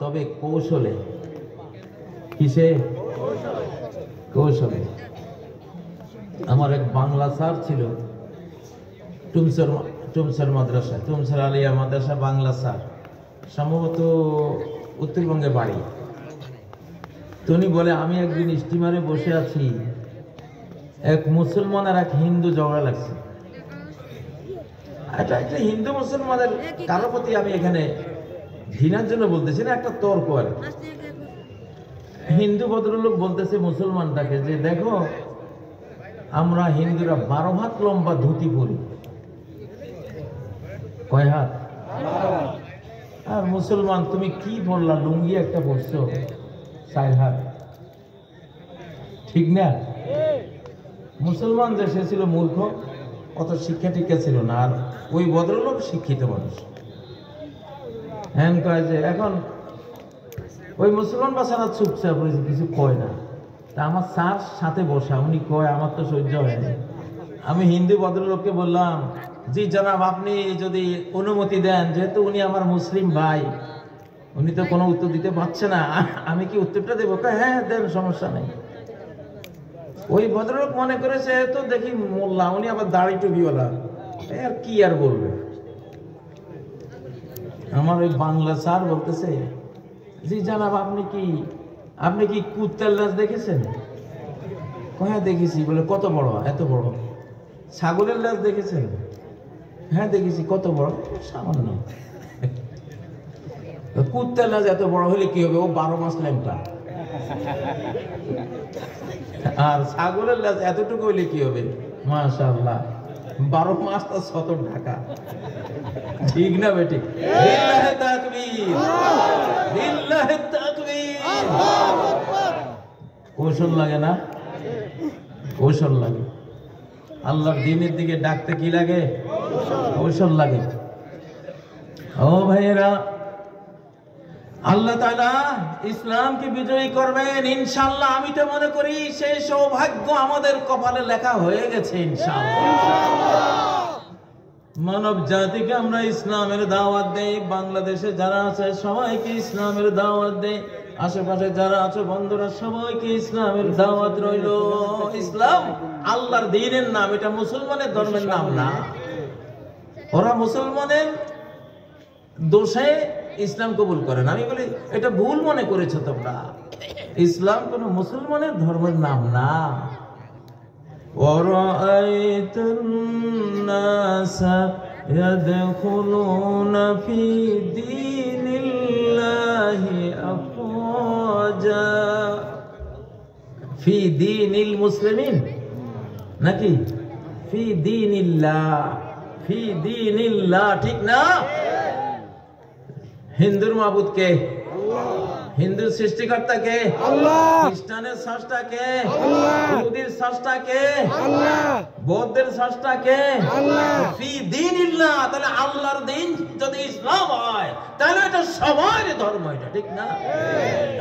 S1: তবে কৌশলে। কিসে? কৌশলে। আমার এক বাংলা স্যার ছিল টুমসর মাদ্রাসা, টুমসর আলিয়া মাদ্রাসা বাংলা স্যার, সম্ভবত উত্তরবঙ্গে বাড়ি। উনি বলে, আমি একদিন স্টিমারে বসে আছি, এক মুসলমান আর এক হিন্দু ঝগড়া লাগছে। এটা হিন্দু মুসলমানের কারো প্রতি আমি এখানে ঘৃণার জন্য বলতেছি না, একটা তর্ক আর। হিন্দু ভদ্রলোক বলতেছে মুসলমানটাকে যে, দেখো আমরা হিন্দুরা 12 হাত লম্বা ধুতি পরি। কয় হাত? আর মুসলমান তুমি কি বললা, লুঙ্গি একটা পরছো 4 হাত, ঠিক না? মুসলমান যে সে ছিল মূর্খ, অত শিক্ষা টিক্ষা ছিল না। আর ওই ভদ্রলোক শিক্ষিত মানুষ। হ্যাঁ, কয় যে এখন ওই মুসলমান বাচ্চারা চুপচাপ রয়েছে, কিছু কয় না। তা আমার স্যার সাথে বসা, উনি কয়, আমার তো সহ্য হয় না। আমি হিন্দু ভদ্রলোককে বললাম, জি জনাব, আপনি যদি অনুমতি দেন, যেহেতু উনি আমার মুসলিম ভাই, উনি তো কোনো উত্তর দিতে পারছে না, আমি কি উত্তরটা দেবো? হ্যাঁ দেন, সমস্যা নেই। ওই ভদ্রলোক মনে করেছে তো দেখি মোল্লা, উনি আবার দাড়ি টুপিওয়ালা, আর কি আর বলবে। আমার ওই বাংলা স্যার বলতেছে, জি জানাব, আপনি কি কুত্তার লাশ দেখেছেন? হ্যাঁ দেখেছি। বলে কত বড়? এত বড়। ছাগলের লাশ দেখেছেন? হ্যাঁ দেখেছি। কত বড়? সামান্য। কুত্তার লেজ এত বড় হলে কি হবে, ও 12 মাস ল্যাংটা। আর ছাগলের লেজ এতটুকু হইলে কি হবে, মাশাআল্লাহ 12 মাস তার সতর ঢাকা। ঠিক না বেটি? লিল্লাহি তাকবীর, লিল্লাহি তাকবীর। কৌশল লাগে না? কৌশল লাগে। আল্লাহর দ্বীনের দিকে ডাকতে কি লাগে? কৌশল লাগে। ও ভাইয়েরা, আল্লাহ তাআলা ইসলামকে বিজয়ী করবেন ইনশাআল্লাহ। আমি তো মনে করি সেই সৌভাগ্য আমাদের কপালে লেখা হয়ে গেছে ইনশাআল্লাহ। মানব জাতিকে আমরা ইসলামের দাওয়াত দেই। বাংলাদেশে যারা আছে সবাইকে ইসলামের দাওয়াত দেই। আশেপাশে যারা আছে বন্ধুরা সবাইকে ইসলামের দাওয়াত রইল। ইসলাম আল্লাহর দ্বীনের নাম, এটা মুসলমানের ধর্মের নাম না। ওরা মুসলমানের দোষে ইসলাম কবুল করেন। আমি বলি এটা ভুল মনে করেছো তোমরা। ইসলাম কোন মুসলমানের ধর্মের নাম না। وَرَأَيْتَ النَّاسَ يَدْخُلُونَ فِي دِينِ اللَّهِ أَفْوَاجًا। في دين المسلمين নাকি في دين الله, في دين الله, ঠিক না? হিন্দুর মাবুদ কে? হিন্দুর সৃষ্টিকর্তা কে? আল্লাহ। খ্রিস্টানের স্রষ্টা কে? আল্লাহ। ইহুদির স্রষ্টা কে? আল্লাহ। বৌদ্ধের স্রষ্টা কে? আল্লাহ। ফি দীনিল্লাহ, তাহলে আল্লাহর দ্বীন যদি ইসলাম হয় তাহলে এটা সবার ধর্ম, এটা ঠিক না?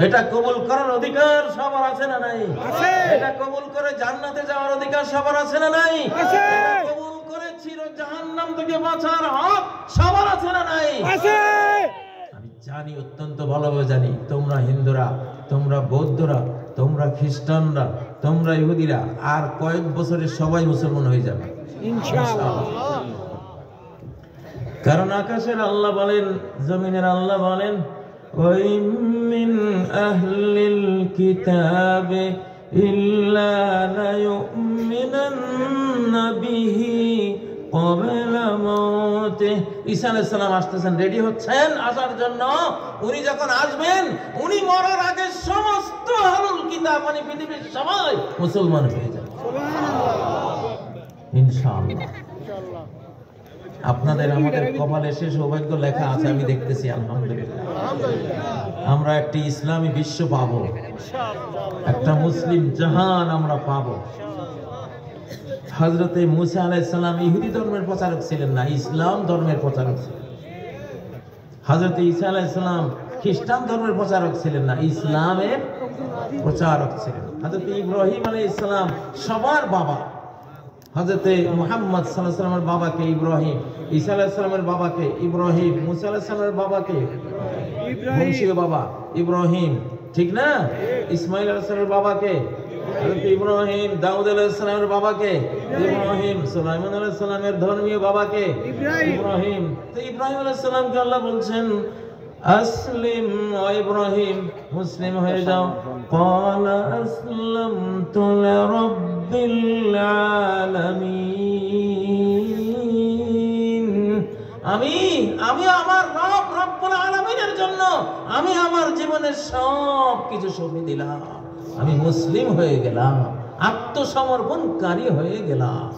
S1: এটা কবুল করার অধিকার সবার আছে না নাই? আছে। এটা কবুল করে জান্নাতে যাওয়ার অধিকার সবার আছে না নাই? আছে। এটা কবুল করে চির জাহান্নাম থেকে বাঁচার হক সবার আছে না নাই? আছে। জানি, অত্যন্ত ভালোভাবে জানি, তোমরা হিন্দুরা, তোমরা বৌদ্ধরা, তোমরা খ্রিস্টানরা, তোমরা ইহুদিরা আর কয়েক বছরে সবাই মুসলমান হয়ে যাবে ইনশাআল্লাহ। কারণ আকাশের আল্লাহ বলেন, জমিনের আল্লাহ বলেন, ওয়াইম মিন আহলিল কিতাবে ইল্লা লা ইউমিনান্না বিহি ক্বাবলা মাউতিহি। ঈসা আলাইহিস সালাম আসতেছেন, রেডি হচ্ছেন আসার জন্য। উনি যখন আসবেন, উনি মরার আগে সমস্ত আহলুল কিতাব মানে পৃথিবীর সবাই মুসলমান হয়ে যাবে ইনশাআল্লাহ। আপনাদের আমাদের কপালে সে সৌভাগ্য লেখা আছে, আমি দেখতেছি আলহামদুলিল্লাহ। আমরা একটি ইসলামী বিশ্ব পাবো, একটা মুসলিম জাহান আমরা পাবো। হযরতে মুসা আলাইহিস সালাম ইহুদি ধর্মের প্রচারক ছিলেন না, ইসলাম ধর্মের প্রচারক ছিলেন। হযরতে ঈসা আলাইহিস সালাম খ্রিস্টান ধর্মের প্রচারক ছিলেন না, ইসলামের প্রচারক ছিলেন। হযরতে ইব্রাহিম আলাইহিস সালাম সবার বাবা। হযরতে মুহাম্মদ সাল্লাল্লাহু আলাইহি ওয়াসাল্লামের বাবাকে ইব্রাহিম, ঈসা আলাইহিস সালামের বাবাকে ইব্রাহিম, মুসা আলাইহিস সালামের বাবাকে বংশীয় বাবা ইব্রাহিম, ঠিক না? ইসমাঈল আলাইহিস সালামের বাবাকে হযরত ইব্রাহিম, দাউদ আলাইহিস সালামের বাবাকে ইব্রাহিম, সুলাইমান আলাইহিস সালামের ধর্মীয় বাবাকে ইব্রাহিম। তো ইব্রাহিম আলাইহিস সালামকে আল্লাহ বলছেন আসলিম ও ইব্রাহিম, মুসলিম হয়ে যাও। ক্বালা আসলামতু লিরাব্বিল আলামিন। আমি আমার রব রব্বুল আলামিনের জন্য আমি আমার জীবনের সব কিছু সঁপে দিলাম। আমি মুসলিম হয়ে গেলাম, আত্মসমর্পণকারী হয়ে গেলাম।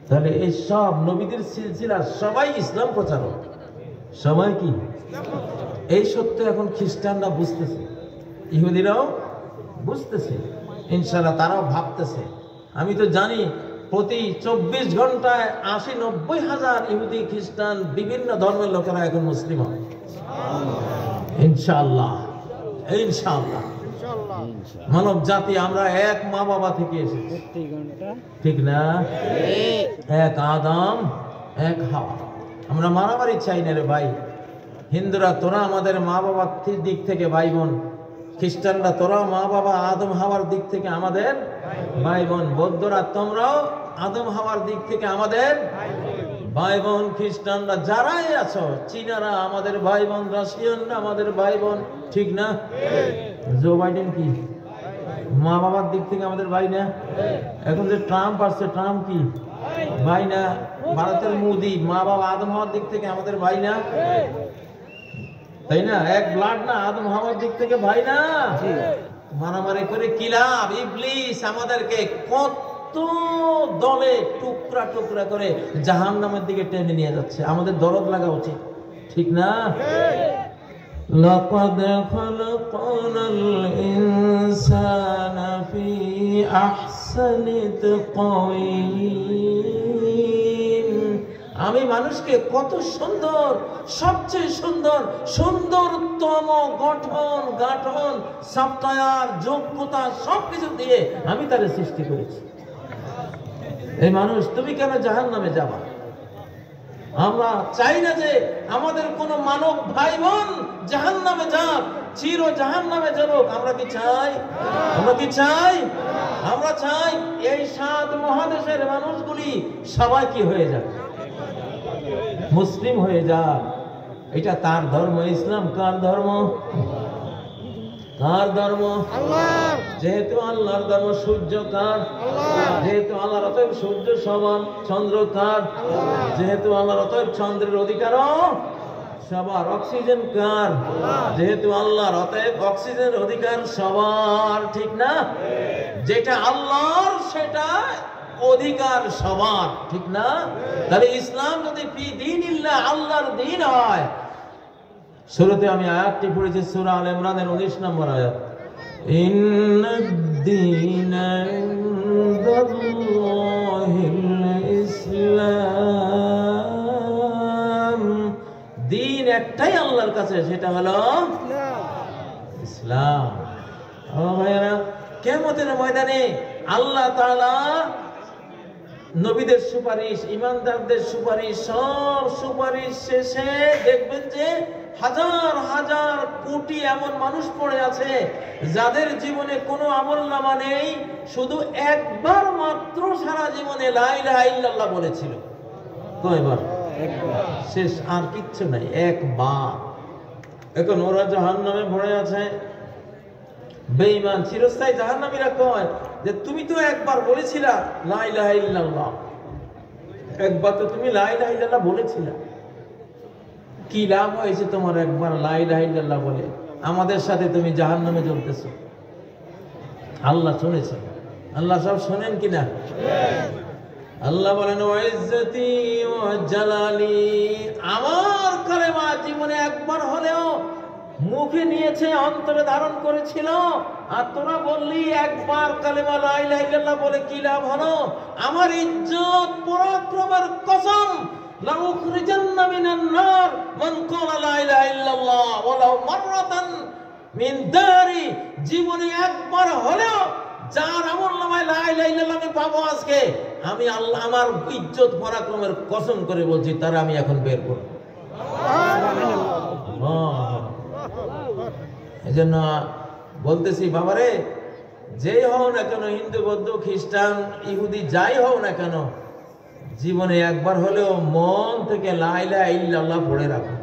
S1: তাহলে এই সব নবীদের সিলসিলা সবাই ইসলাম প্রচারক, সবাই কি? এই সত্য এখন খ্রিস্টানরা বুঝতেছে, ইহুদিরাও বুঝতেছে ইনশাআল্লাহ, তারাও ভাবতেছে। আমি তো জানি প্রতি 24 ঘন্টায় 80-90 হাজার ইহুদি খ্রিস্টান বিভিন্ন ধর্মের লোকেরা এখন মুসলিম হয় ইনশাআল্লাহ, ইনশাআল্লাহ। মানব জাতি আমরা এক মা বাবা থেকে এসেছি, ঠিক না? এক আদম এক হাওয়া। আমরা মারামারি চাই না রে ভাই। হিন্দুরা তোরা আমাদের মা বাবার দিক থেকে ভাই বোন, খ্রিস্টানরা তোরা মা বাবা আদম হাওয়ার দিক থেকে আমাদের ভাই বোন, বৌদ্ধরা তোমরাও আদম হাওয়ার দিক থেকে আমাদের ভাই বোন, খ্রিস্টানরা যারাই আছো, চীনারা আমাদের ভাই বোন, রাশিয়ানরা আমাদের ভাই বোন, ঠিক না? জো বাইডেন কি মা বাবার দিক থেকে আমাদের ভাই না? এখন যে ট্রাম্প আসছে, ট্রাম্প কি ভাই না? ভারতের মোদি মা বাবা আদম হওয়ার দিক থেকে আমাদের ভাই না? তাই না? এক ব্লাড না, আদম হাওয়ার দিক থেকে ভাই না। মারামারি করে কি লাভ? ইবলিস আমাদেরকে কত দলে টুকরা টুকরা করে জাহান্নামের দিকে টেনে নিয়ে যাচ্ছে। আমাদের দরদ লাগা উচিত, ঠিক না? লাকাদ খালাকনাল ইনসানা ফি আহসানি তাকওয়িম। আমি মানুষকে কত সুন্দর, সবচেয়ে সুন্দর, সুন্দরতম গঠন গাঠন সফটওয়্যার যোগ্যতা সবকিছু দিয়ে আমি তারে সৃষ্টি করেছি। এই মানুষ, তুমি কেন জাহান্নামে যাবা? আমরা চাই না যে আমাদের কোন মানব ভাই বোন জাহান্নামে যাক, চির জাহান্নামে যাক। আমরা কি চাই? আমরা কি চাই? আমরা চাই এই 7 মহাদেশের মানুষগুলি সবাই কি হয়ে যাক? মুসলিম হয়ে যাক। এটা তার ধর্ম। ইসলাম কার ধর্ম? কার ধর্ম? আল্লাহর। যেহেতু আল্লাহর ধর্ম, সূর্য কার? আল্লাহ। যেহেতু আল্লাহর, অতএব সূর্য সমান। চন্দ্র কার? আল্লাহ। যেহেতু আল্লাহর, অতএব চন্দ্রের অধিকারও সবার। অক্সিজেন কার? আল্লাহ। যেহেতু আল্লাহর, অতএব অক্সিজেনের অধিকার সবার, ঠিক না? যেটা আল্লাহর সেটা অধিকার সবার, ঠিক না? তাহলে ইসলাম যদি ফি দীনিল্লাহ, আল্লাহর দ্বীন হয়। শুরুতে আমি আয়াতটি পড়েছি, সূরা আল ইমরানের 19 নম্বর আয়াত। ইন্নাদ-দীনা ইনদাল্লাহিল ইসলাম। দ্বীন একটাই আল্লাহর কাছে, সেটা হলো ইসলাম। ও ভাইরা, কিয়ামতের ময়দানে আল্লাহ তাআলা নবীদের সুপারিশ, ইমানদারদের সুপারিশ, সব সুপারিশ শেষে দেখবেন যে হাজার হাজার কোটি এমন মানুষ পড়ে আছে যাদের জীবনে কোনো আমলনামা নেই, শুধু একবার মাত্র সারা জীবনে লা ইলাহা ইল্লাল্লাহ বলেছিল। কয়বার? শেষ, আর কিচ্ছু নাই, একবার। এখন ওরা জাহান্নামে পড়ে আছে। বেঈমান চিরস্থায়ী জাহান্নামীরা কয় যে তুমি তো একবার বলেছিলা লা ইলাহা ইল্লাল্লাহ, একবার তো তুমি লা ইলাহা ইল্লাল্লাহ বলেছিলা, কি লাভ হয়েছে তোমার একবার লা ইলাহা ইল্লাল্লাহ বলে? আমাদের সাথে তুমি জাহান্নামে জ্বলতেছো। আল্লাহ শুনেছেন, আল্লাহ সব শোনেন কিনা? আল্লাহ বলেন ওয়া ইজ্জতি ওয়া জালালি, আমার কালেমা জীবনে একবার হলেও মুখে নিয়েছে, অন্তরে ধারণ করেছিল, আর তোরা বললি একবার কালেমা লা ইলাহা ইল্লাল্লাহ বলে কি লাভ হলো? আমার ইজ্জত পরাক্রমের কসম, লা উখরিজান্না মিনান নার মান ক্বালা লা ইলাহা ইল্লাল্লাহ ওয়ালাউ মাররাতান মিন দারি। জীবনে একবার হলেও যার আমলনামায় লা ইলাহা ইল্লাল্লাহ আমি পাবো আজকে, আমি আল্লাহ আমার ইজ্জত পরাক্রমের কসম করে বলছি, তারা আমি এখন বের করব। এজন্য বলতেছি বাবারে, যেই হও না কেন, হিন্দু বৌদ্ধ খ্রিস্টান ইহুদি যাই হও না কেন, জীবনে একবার হলেও মন থেকে লা ইলাহা ইল্লাল্লাহ পড়ে রাখো,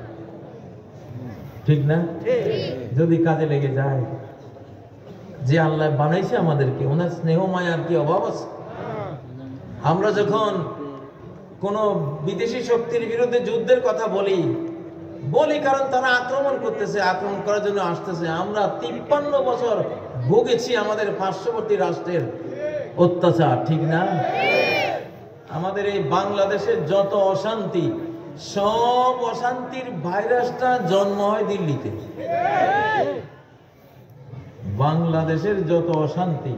S1: ঠিক না? যদি কাজে লেগে যায়। যে আল্লাহ বানাইছে আমাদেরকে, ওনার স্নেহ মায়ার কি অভাব আছে? আমরা যখন কোন বিদেশি শক্তির বিরুদ্ধে যুদ্ধের কথা বলি কারণ তারা আক্রমণ করতেছে, আক্রমণ করার জন্য আসতেছে। আমরা 53 বছর ভুগেছি আমাদের পার্শ্ববর্তী রাষ্ট্রের অত্যাচার, ঠিক না? আমাদের এই বাংলাদেশের যত অশান্তি, সব অশান্তির ভাইরাসটা জন্ম হয় দিল্লিতে। বাংলাদেশের যত অশান্তি,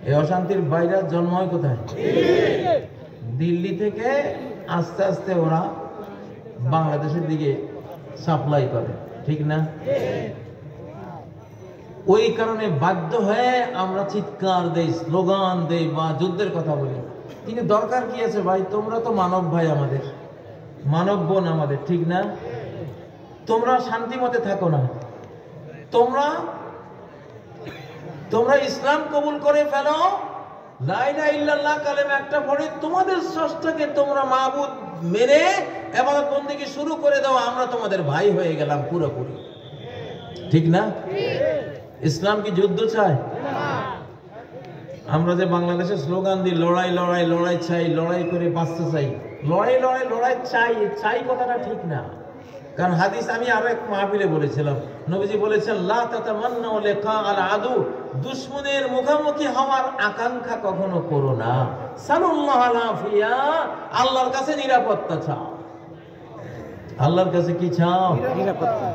S1: এই অশান্তির ভাইরাস জন্ম হয় কোথায়? দিল্লি থেকে আস্তে আস্তে ওরা বাংলাদেশের দিকে সাপ্লাই করে, ঠিক না? ওই কারণে বাধ্য হয়ে আমরা চিৎকার দেই, স্লোগান দেই বা যুদ্ধের কথা বলি। কিন্তু দরকার কি আছে ভাই? তোমরা তো মানব ভাই আমাদের, মানব বোন আমাদের, ঠিক না? তোমরা শান্তি মতে থাকো না, তোমরা ইসলাম কবুল করে ফেলো, লা ইলাহা ইল্লাল্লাহ কালেমা একটা পড়ে তোমাদের স্রষ্টাকে তোমরা মাবুদ মেনে ইবাদত বন্দেগী শুরু করে দাও, আমরা তোমাদের ভাই হয়ে গেলাম পুরোপুরি, ঠিক না? ইসলাম কি যুদ্ধ চায়? আমরা যে বাংলাদেশে স্লোগান দিই লড়াই লড়াই লড়াই চাই, লড়াই করে বাঁচতে চাই, লড়াই লড়াই লড়াই চাই, চাই কথাটা ঠিক না। কারণ হাদিস আমি আরো এক মাহফিলে বলেছিলাম, নবীজি বলেছেন লা তাতামান্নাউ লিকা আল আদু, দুশমনের মুখোমুখি হওয়ার আকাঙ্ক্ষা কখনো করো না। সাল্লাল্লাহু আলাইহি, আল্লাহর কাছে নিরাপত্তা চাও। আল্লাহর কাছে কি চাও?
S3: নিরাপত্তা।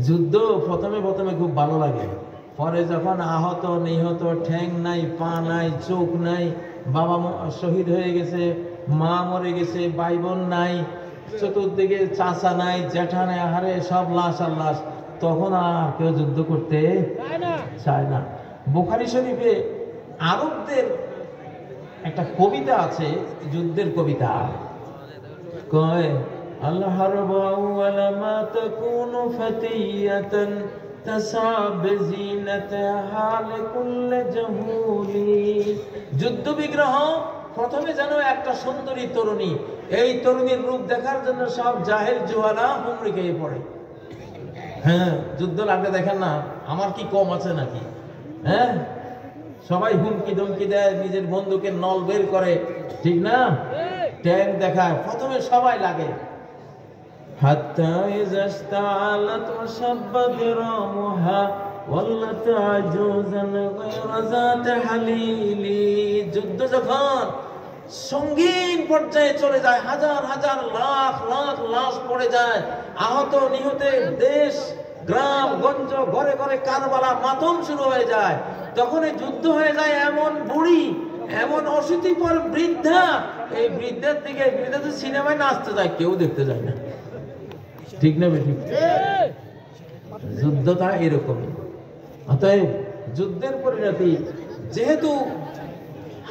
S1: যুদ্ধ প্রথমে খুব ভালো লাগে, পরে যখন আহত নিহত, ঠ্যাং নাই, পা নাই, চোখ নাই, বাবা শহীদ হয়ে গেছে, মা মরে গেছে, ভাই বোন নাই, চতুর্দিকে চাচা নাই, জ্যাঠা নাই, আহারে সব লাশ আর লাশ, তখন আর কেউ যুদ্ধ করতে চায় না। বুখারী শরীফে আরবদের একটা কবিতা আছে, যুদ্ধের কবিতা, কয় আল্লাহ হারব আউয়ালা মা তাকুনু ফাতিয়াতান তাসাব বিজিনাতাহা লিকুল জাহুলি। যুদ্ধ বিগ্রহ প্রথমে যেন একটা সুন্দরী তরুণী, এই তরুণীর রূপ দেখার জন্য সব জাহেল জুহালা হুমড়ি খেয়ে পড়ে। হ্যাঁ, যুদ্ধ লাগলে দেখেন না আমার কি কম আছে নাকি? হ্যাঁ, সবাই হুমকি ধমকি দেয়, নিজের বন্দুকের নল বের করে, ঠিক না? ট্যাঙ্ক দেখায়, প্রথমে সবাই লাগে। হাত্তা ইযা ইসতাআলাত ওয়া শাব্বা দিরামুহা ওয়াল্লাত আজুজান গায়রা যাত হালিলি। যুদ্ধ যখন সঙ্গীন পর্যায়ে চলে যায়, হাজার হাজার লাখ লাখ লাশ পড়ে যায়, আহত নিহতের দেশ গ্রাম গঞ্জ ঘরে ঘরে কারবালা মাতম শুরু হয়ে যায়, তখন এই যুদ্ধ হয়ে যায় এমন বুড়ি, এমন অশীতিপর বৃদ্ধা, এই বৃদ্ধার দিকে, বৃদ্ধা তো সিনেমায় নাচতে যায়, কেউ দেখতে যায় না, ঠিক না বেঠিক? যুদ্ধটা এরকমই। অতএব যুদ্ধের পরিণতি, যেহেতু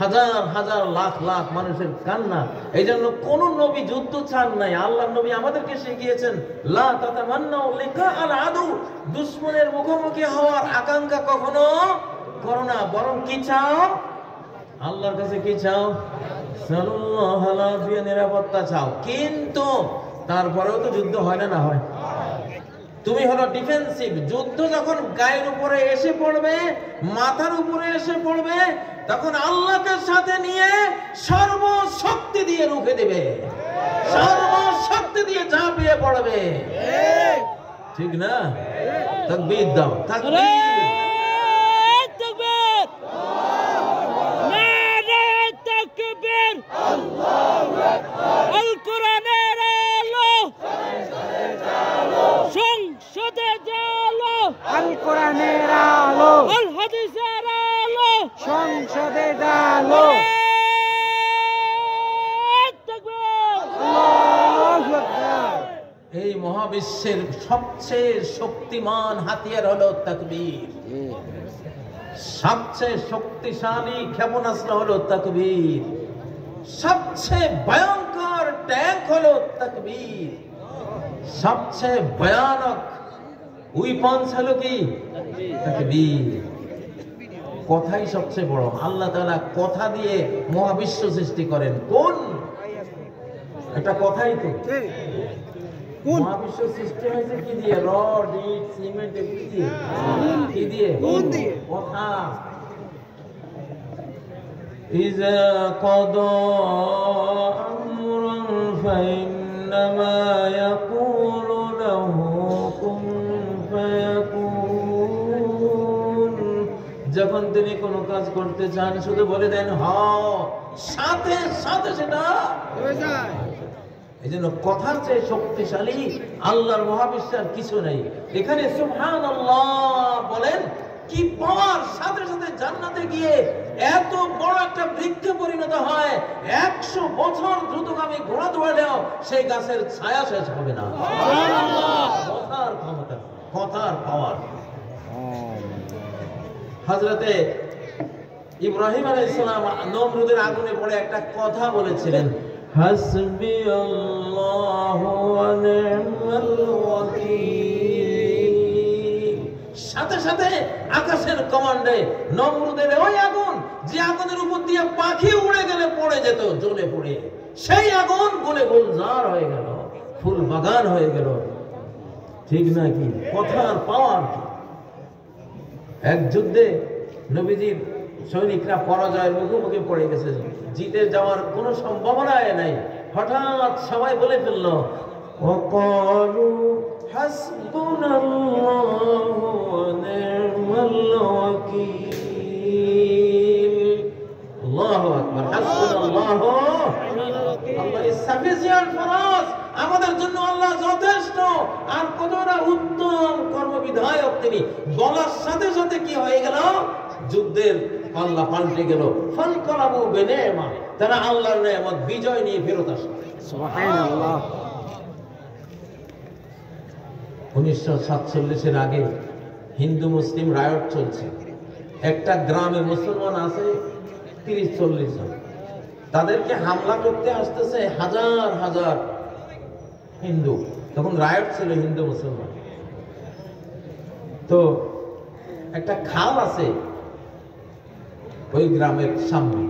S1: হাজার হাজার লাখ লাখ মানুষের কান্না, এই জন্য কোন নবী যুদ্ধ চান নাই। আল্লাহ নবী আমাদেরকে শিখিয়েছেন লা তাতামান্নাউ লিকা আল আদু, দুশমনের মুখোমুখি হওয়ার আকাঙ্ক্ষা কখনো করো না, বরং কি চাও? আল্লাহর কাছে কি চাও? সাল্লাল্লাহু আলাইহি, নিরাপত্তা চাও। কিন্তু তারপরেও তো যুদ্ধ হয় না, না হয়? তুমি হলো ডিফেন্সিভ। যুদ্ধ যখন গায়ের উপরে এসে পড়বে, মাথার উপরে এসে পড়বে, তখন আল্লাহকে সাথে নিয়ে সর্বশক্তি দিয়ে রুখে দেবে, সর্বশক্তি দিয়ে ঝাঁপিয়ে পড়বে, ঠিক না? তাকবীর দাও, তাকবীর।
S3: কোরআনের আলো, আল হাদিসের আলো, সংসদে আলো।
S1: এই মহাবিশ্বের সবচেয়ে শক্তিমান হাতিয়ার হলো তাকবীর, সবচেয়ে শক্তিশালী ক্ষেপণাস্ত্র হলো তাকবীর, সবচেয়ে ভয়ঙ্কর ট্যাঙ্ক হলো তাকবীর, সবচেয়ে ভয়ানক উইপন্স হলো কি? তাকবীর। কথাই সবচেয়ে বড়। আল্লাহ তাআলা কথা দিয়ে মহাবিশ্ব সৃষ্টি করেন। কোন একটা কথাই তো। মহাবিশ্ব সৃষ্টি হয়েছে কি দিয়ে? রড, ইট, সিমেন্ট, কি দিয়ে? কথা। ইযা ক্বাদা আমরান ফাইন্নামা ইয়াকুলু লাহু কুন ফায়াকুন। যখন তিনি কোনো কাজ করতে চান শুধু বলে দেন হও, সাথে সাথে সেটা হয়ে যায়। এই জন্য কথার চেয়ে শক্তিশালী আল্লাহর মহাবিশ্বের কিছু নেই। এখানে সুবহানাল্লাহ বলেন, কি পাওয়ার! সাথে সাথে জান্নাতে গিয়ে এত বড় একটা বৃক্ষে পরিণত হয়, 100 বছর দ্রুতগামী ঘোড়া দৌড়ালেও সেই গাছের ছায়া শেষ হবে না। কথার ক্ষমতা, কথার পাওয়ার। হযরতে ইব্রাহিম আলাইহিস সালাম নমরুদের আগুনে পড়ে একটা কথা বলেছিলেন, হাসবি আল্লাহু ওয়া নি'মাল ওয়াকিল। সাথে সাথে আকাশের কমান্ডে নমরুদের ওই আগুন, যে আগুনের উপর দিয়ে পাখি উড়ে গেলে পড়ে যেত জ্বলে পড়ে, সেই আগুন গলে গুলজার হয়ে গেল, ফুল বাগান হয়ে গেল, ঠিক নাকি? কথার পাওয়ার। এক যুদ্ধে নবীজির সৈনিকরা পরাজয়ের মুখোমুখি পড়ে গেছে, জিতে যাওয়ার কোনো সম্ভাবনাই নাই। হঠাৎ সবাই বলে ফেললো ওয়াকালু হাসবুনাল্লাহু ওয়া নি'মাল ওয়াকিল। আল্লাহু আকবার। হাসবুনাল্লাহু, আল্লাহ ইজ সাফিসিয়েন্ট ফর আস, আমাদের জন্য আল্লাহ যথেষ্ট। আর কতটা উত্তম কর্মবিধায়ক তিনি। বলার সাথে সাথে কি হয়ে গেল? যুদ্ধের পাল্লা পাল্টে গেল। ফানকালাবু বিনি'মা, তারা আল্লাহর নেয়ামত বিজয় নিয়ে ফেরত আসে।
S3: সুবহানাল্লাহ।
S1: 1947-এর আগে হিন্দু মুসলিম রায়ট চলছে। একটা গ্রামে মুসলমান আছে 30-40 জন, তাদেরকে হামলা করতে আসতেছে হাজার হাজার হিন্দু। তখন রায়ট ছিল হিন্দু মুসলমান। তো একটা খাল আছে ওই গ্রামের সামনে।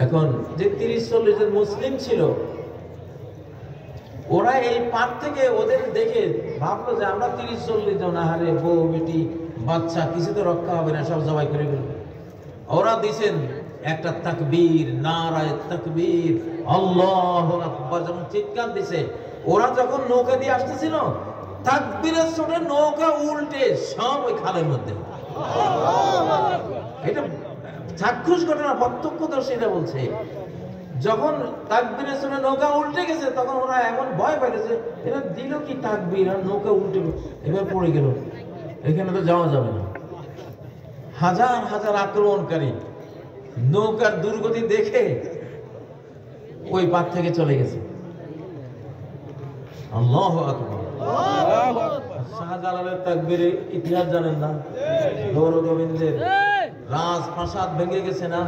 S1: এখন যে 30-40 জন মুসলিম ছিল, ওরা এই পার থেকে ওদের দেখে ভাবলো যে আমরা 30-40 জন, আহারে বউ বেটি বাচ্চা, কিছু তো রক্ষা হবে না, সব জবাই করে ফেলবে। ওরা দিছেন একটা তাকবীর, নারায়ে তাকবীর, আল্লাহু আকবার, যখন চিৎকার দিছে, ওরা যখন নৌকা দিয়ে আসতেছিল, তাকবীরের সুরে নৌকা উল্টে সব ওই খালের মধ্যে। এটা চাক্ষুষ ঘটনা, প্রত্যক্ষদর্শীরা বলছে। যখন তাকবীরের সুরে নৌকা উল্টে গেছে, তখন ওরা এমন ভয় পাইছে, এরা দিল কি তাকবীর, আর নৌকা উল্টে এবার পড়ে গেল, এখানে তো যাওয়া যাবে না। হাজার হাজার আক্রমণকারী নৌকার দুর্গতি দেখে ওই পার থেকে চলে গেছে। আল্লাহু আকবার। শাহজালালের তাকবীরের ইতিহাস জানেন না? গৌর গোবিন্দের রাজপ্রাসাদ ভেঙে গেছে না?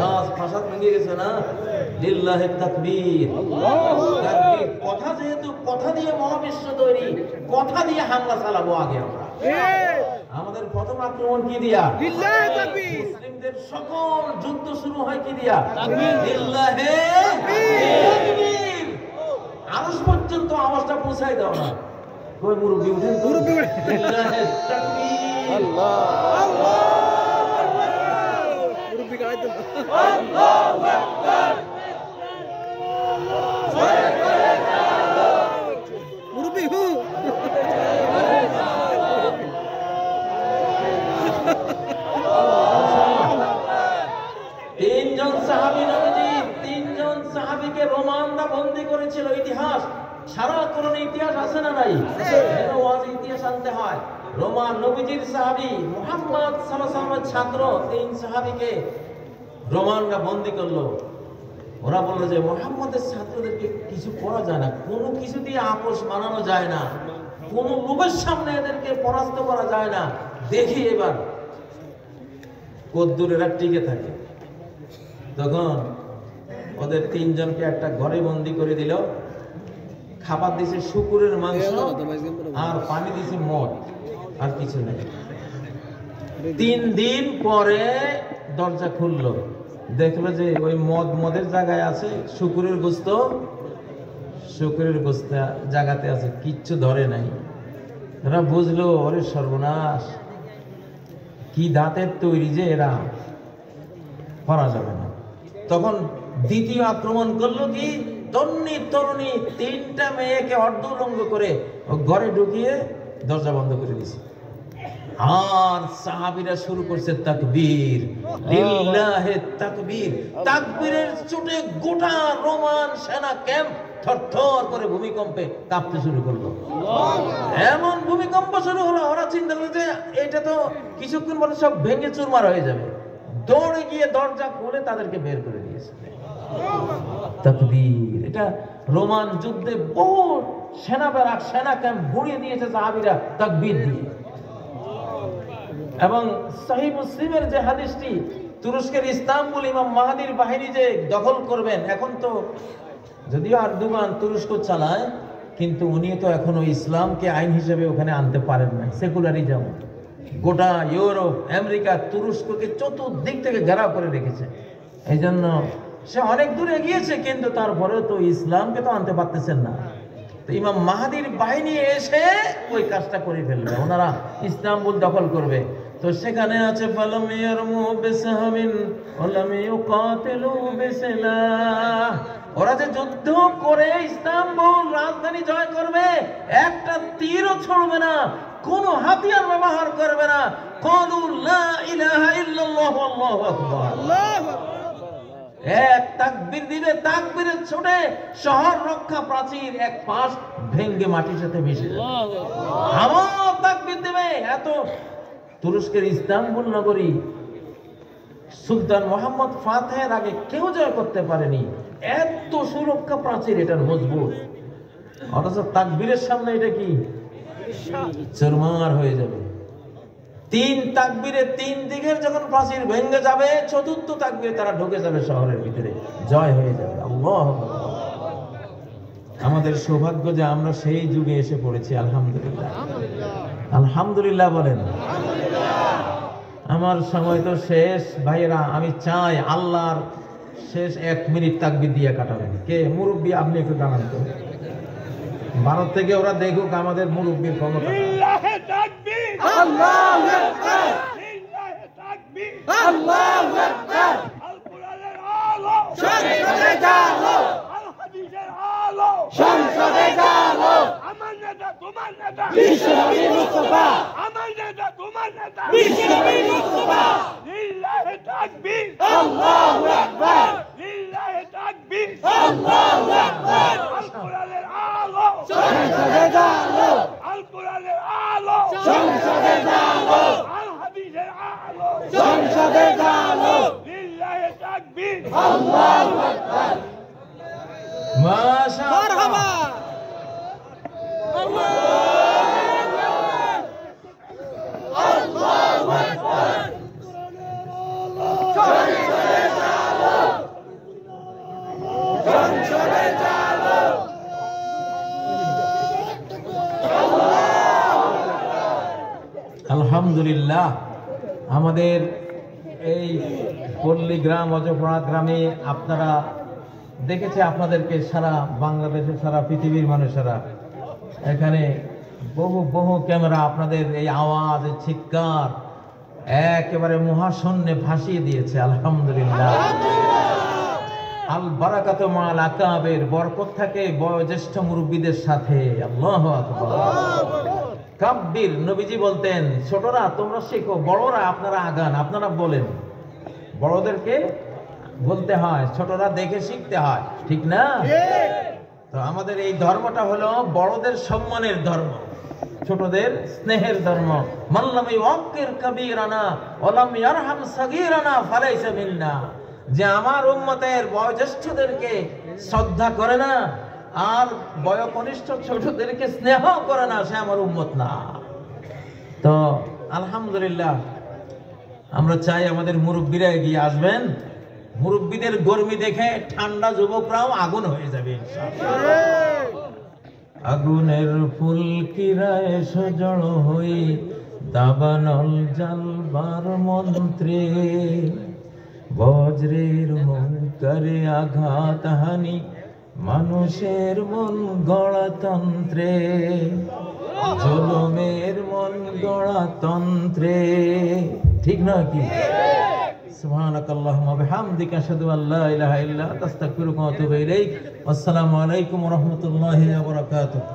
S1: রাজপ্রাসাদ ভেঙে গেছে না? লিল্লাহি তাকবীর। তাকবীর। কথা যেহেতু কথা দিয়ে মহাবিশ্ব তৈরি, কথা দিয়ে হামলা চালাবো আগে আমরা। আমাদের প্রথম আক্রমণ কি দিয়া?
S3: লিল্লাহি তাকবীর।
S1: মুসলিমদের সকল যুদ্ধ শুরু হয় কি দিয়া? লিল্লাহি তাকবীর। আরশ পর্যন্ত আওয়াজটা পৌঁছায় দাও না। কই মুরব্বি উঠেন তো। লিল্লাহি তাকবীর।
S3: আল্লাহ আল্লাহ। মুরব্বি গাইতে
S2: আল্লাহু আকবার।
S3: মুরব্বি হু।
S1: তিনজন সাহাবী নবীজি, তিনজন সাহাবীকে রোমানরা বন্দী করেছিল। ইতিহাস, সারা কোরআনে ইতিহাস আছে না নাই? এর ওয়াজ ইতিহাস আনতে হয়। রোমান নবীজির সাহাবী মুহাম্মদ সাল্লাল্লাহু আলাইহি ওয়াসাল্লামের ছাত্র তিন সাহাবীকে রোমানরা বন্দী করলো। ওরা বললো যে মুহাম্মদের ছাত্রদেরকে কিছু করা যায় না, কোনো কিছু দিয়ে আপোষ মানানো যায় না, কোনো লোকের সামনে এদেরকে পরাস্ত করা যায় না। দেখি এবার কদ্দুর এরা টিকে থাকে। তখন ওদের তিনজনকে একটা ঘরে বন্দি করে দিল। খাবার দিছে শুকুরের মাংস আর পানি দিছে মদ, আর কিছু নেই। 3 দিন পরে দরজা খুললো, দেখলো যে ওই মদের জায়গায় আছে শুকুরের গোস্ত, শুকুরের গোস্ত জায়গাতে আছে, কিচ্ছু ধরে নাই। এরা বুঝলো ওরে সর্বনাশ, কি দাঁতের তৈরি যে এরা, করা যাবে না। তখন দ্বিতীয় আক্রমণ করলো কি, তরুণী তরুণী 3টা মেয়েকে অর্ধউলঙ্গ করে ঘরে ঢুকিয়ে দরজা বন্ধ করে দিছে। আর সাহাবীরা শুরু করছে তাকবীর, লিল্লাহি তাকবীর। তাকবীরের চোটে গোটা রোমান সেনা ক্যাম্প থরথর করে ভূমিকম্পে কাঁপতে শুরু করলো। এমন ভূমিকম্প শুরু হলো, ওরা চিন্তা করলো যে এটা তো কিছুক্ষণ পরে সব ভেঙে চুরমার হয়ে যাবে। দৌড়ে গিয়ে দরজা খুলে তাদেরকে বের করে দিয়েছে। তাকবীর। এটা রোমান যুদ্ধে বহু সেনা ব্যারাক, সেনা ক্যাম্প ঘুরিয়ে দিয়েছে সাহাবীরা তাকবীর দিয়ে। এবং সহিহ মুসলিমের যে হাদিসটি, তুরস্কের ইস্তাম্বুল ইমাম মাহাদির বাহিনী যে দখল করবেন, এখন তো যদিও আরদোগান তুরস্ক চালায়, কিন্তু উনি তো এখনো ইসলামকে আইন হিসেবে ওখানে আনতে পারেন না। সেকুলারিজম গোটা ইউরোপ, আমেরিকা, তুরস্ককে চতুর্দিক থেকে ঘেরাও করে রেখেছে। এই জন্য সে অনেক দূরে এগিয়েছে, কিন্তু তারপরেও তো ইসলামকে তো আনতে পারতেছেন না। তো ইমাম মাহাদির বাহিনী এসে ওই কাজটা করে ফেলবে, ওনারা ইস্তাম্বুল দখল করবে। তো সেখানে আছে ফালাম ইয়ারমু বিসাহমিন ওয়ালাম ইউকাতিলু বিসিলাহ। ওরা যে যুদ্ধ করে ইস্তাম্বুল রাজধানী জয় করবে, একটা তীরও ছুড়বে না, কোন হাতিয়ার ব্যবহার করবে না। ক্বালু লা ইলাহা ইল্লাল্লাহু আল্লাহু আকবার। এক তাকবীর দিবে, তাকবীরে ছুটে শহর রক্ষা প্রাচীর এক পাশ ভেঙ্গে মাটির সাথে মিশে যাবে। আমার তাকবীর দিবে। এত তুরস্কের ইস্তাম্বুল নগরী সুলতান মোহাম্মদ ফাতেহের আগে কেউ জয় করতে পারেনি। এত সুরক্ষা প্রাচীর এটার মজবুত, অথচ তাকবীরের সামনে এটা কি চুরমার হয়ে যাবে। তিন তাকবীরে তিন দিকের যখন প্রাচীর ভেঙে যাবে, চতুর্থ তাকবীরে তারা ঢুকে যাবে শহরের ভিতরে, জয় হয়ে যাবে। আল্লাহ, আমাদের সৌভাগ্য যে আমরা সেই যুগে এসে পড়েছি। আলহামদুলিল্লাহ, আলহামদুলিল্লাহ বলেন। আমার সময় তো শেষ ভাইয়েরা, আমি চাই আল্লাহর শেষ 1 মিনিট তাকবীর দিয়ে কাটাবেন। কে মুরব্বী? আপনি একটু জানান তো, ভারত থেকে ওরা দেখুক আমাদের মুরব্বীর ক্ষমতা।
S2: লিল্লাহি তাকবীর,
S3: আল্লাহু আকবার,
S2: লিল্লাহি তাকবীর,
S3: আল্লাহু আকবার।
S2: আল কোরআনের আলো,
S3: সংসদে যাও,
S2: আল হাদিসের আলো,
S3: সংসদে যাও।
S2: আমার নেতা তোমার নেতা,
S3: বিশ্বনবী মুস্তাফা,
S2: আমার নেতা তোমার নেতা,
S3: বিশ্বনবী মুস্তাফা।
S2: লিল্লাহি তাকবীর,
S3: আল্লাহু আকবার,
S2: লিল্লাহি তাকবীর,
S3: আল্লাহু আকবার।
S2: আল কোরআনের আলো,
S3: সংসদে যাও,
S2: আল কোরআনের আলো,
S3: সংসদে যাও,
S2: আল হাদিসের আলো,
S3: সংসদে যাও।
S2: লিল্লাহি তাকবীর।
S3: আল্লাহু আকবার,
S1: মাশাআল্লাহ,
S3: মারহাবা।
S1: আলহামদুলিল্লাহ। আমাদের এই পল্লী গ্রাম অজপাড়া গ্রামে আপনারা দেখেছে, আপনাদেরকে সারা বাংলাদেশে সারা পৃথিবীর মানুষেরা, এখানে বহু বহু ক্যামেরা আপনাদের এই আওয়াজ, এই চিৎকার একেবারে মহাশূন্যে ভাসিয়ে দিয়েছে। আলহামদুলিল্লাহ। আল বারাকাতু মাল আকাবের, বরকত থাকে বয়োজ্যেষ্ঠ মুরব্বীদের সাথে। আল্লাহু আকবার। কাব্বির, নবীজি বলতেন ছোটরা তোমরা শেখো, বড়রা আপনারা আগান। আপনারা বলেন, বড়দেরকে বলতে হয়, ছোটরা দেখে শিখতে হয়, ঠিক না? তো আমাদের এই ধর্মটা হলো বড়দের সম্মানের ধর্ম, ছোটদের স্নেহের ধর্ম। মাল্লাম ইউআক্কির কাবীরানা ওয়ালাম ইয়ারহাম সাগীরানা ফালাইসা মিন্না। যে আমার উম্মতের বয়োজ্যেষ্ঠদেরকে শ্রদ্ধা করে না আর বয়োকনিষ্ঠ ছোটদেরকে স্নেহ করে না, সে আমার উম্মত না। তো আলহামদুলিল্লাহ, আমরা চাই আমাদের মুরব্বীরা এগিয়ে আসবেন। মুরব্বীদের গরমি দেখে ঠান্ডা যুবকরাও আগুন হয়ে যাবে ইনশাআল্লাহ। আগুনের ফুলকিরা এসো জড় হই, দাবানল জ্বালবার মন্ত্রে, বজ্রের হুঙ্কারে আঘাত হানি মানুষের মন গড়াতন্ত্রে, জুলুমের মন গড়াতন্ত্রে, ঠিক নয় কি? সুবহানাকাল্লাহুম্মা বিহামদিকা আশহাদু আল্লা ইলাহা ইল্লা আনতা আস্তাগফিরুকা ওয়া আতুবু ইলাইক। আসসালামু আলাইকুম ওয়া রাহমাতুল্লাহি ওয়া বারাকাতুহু।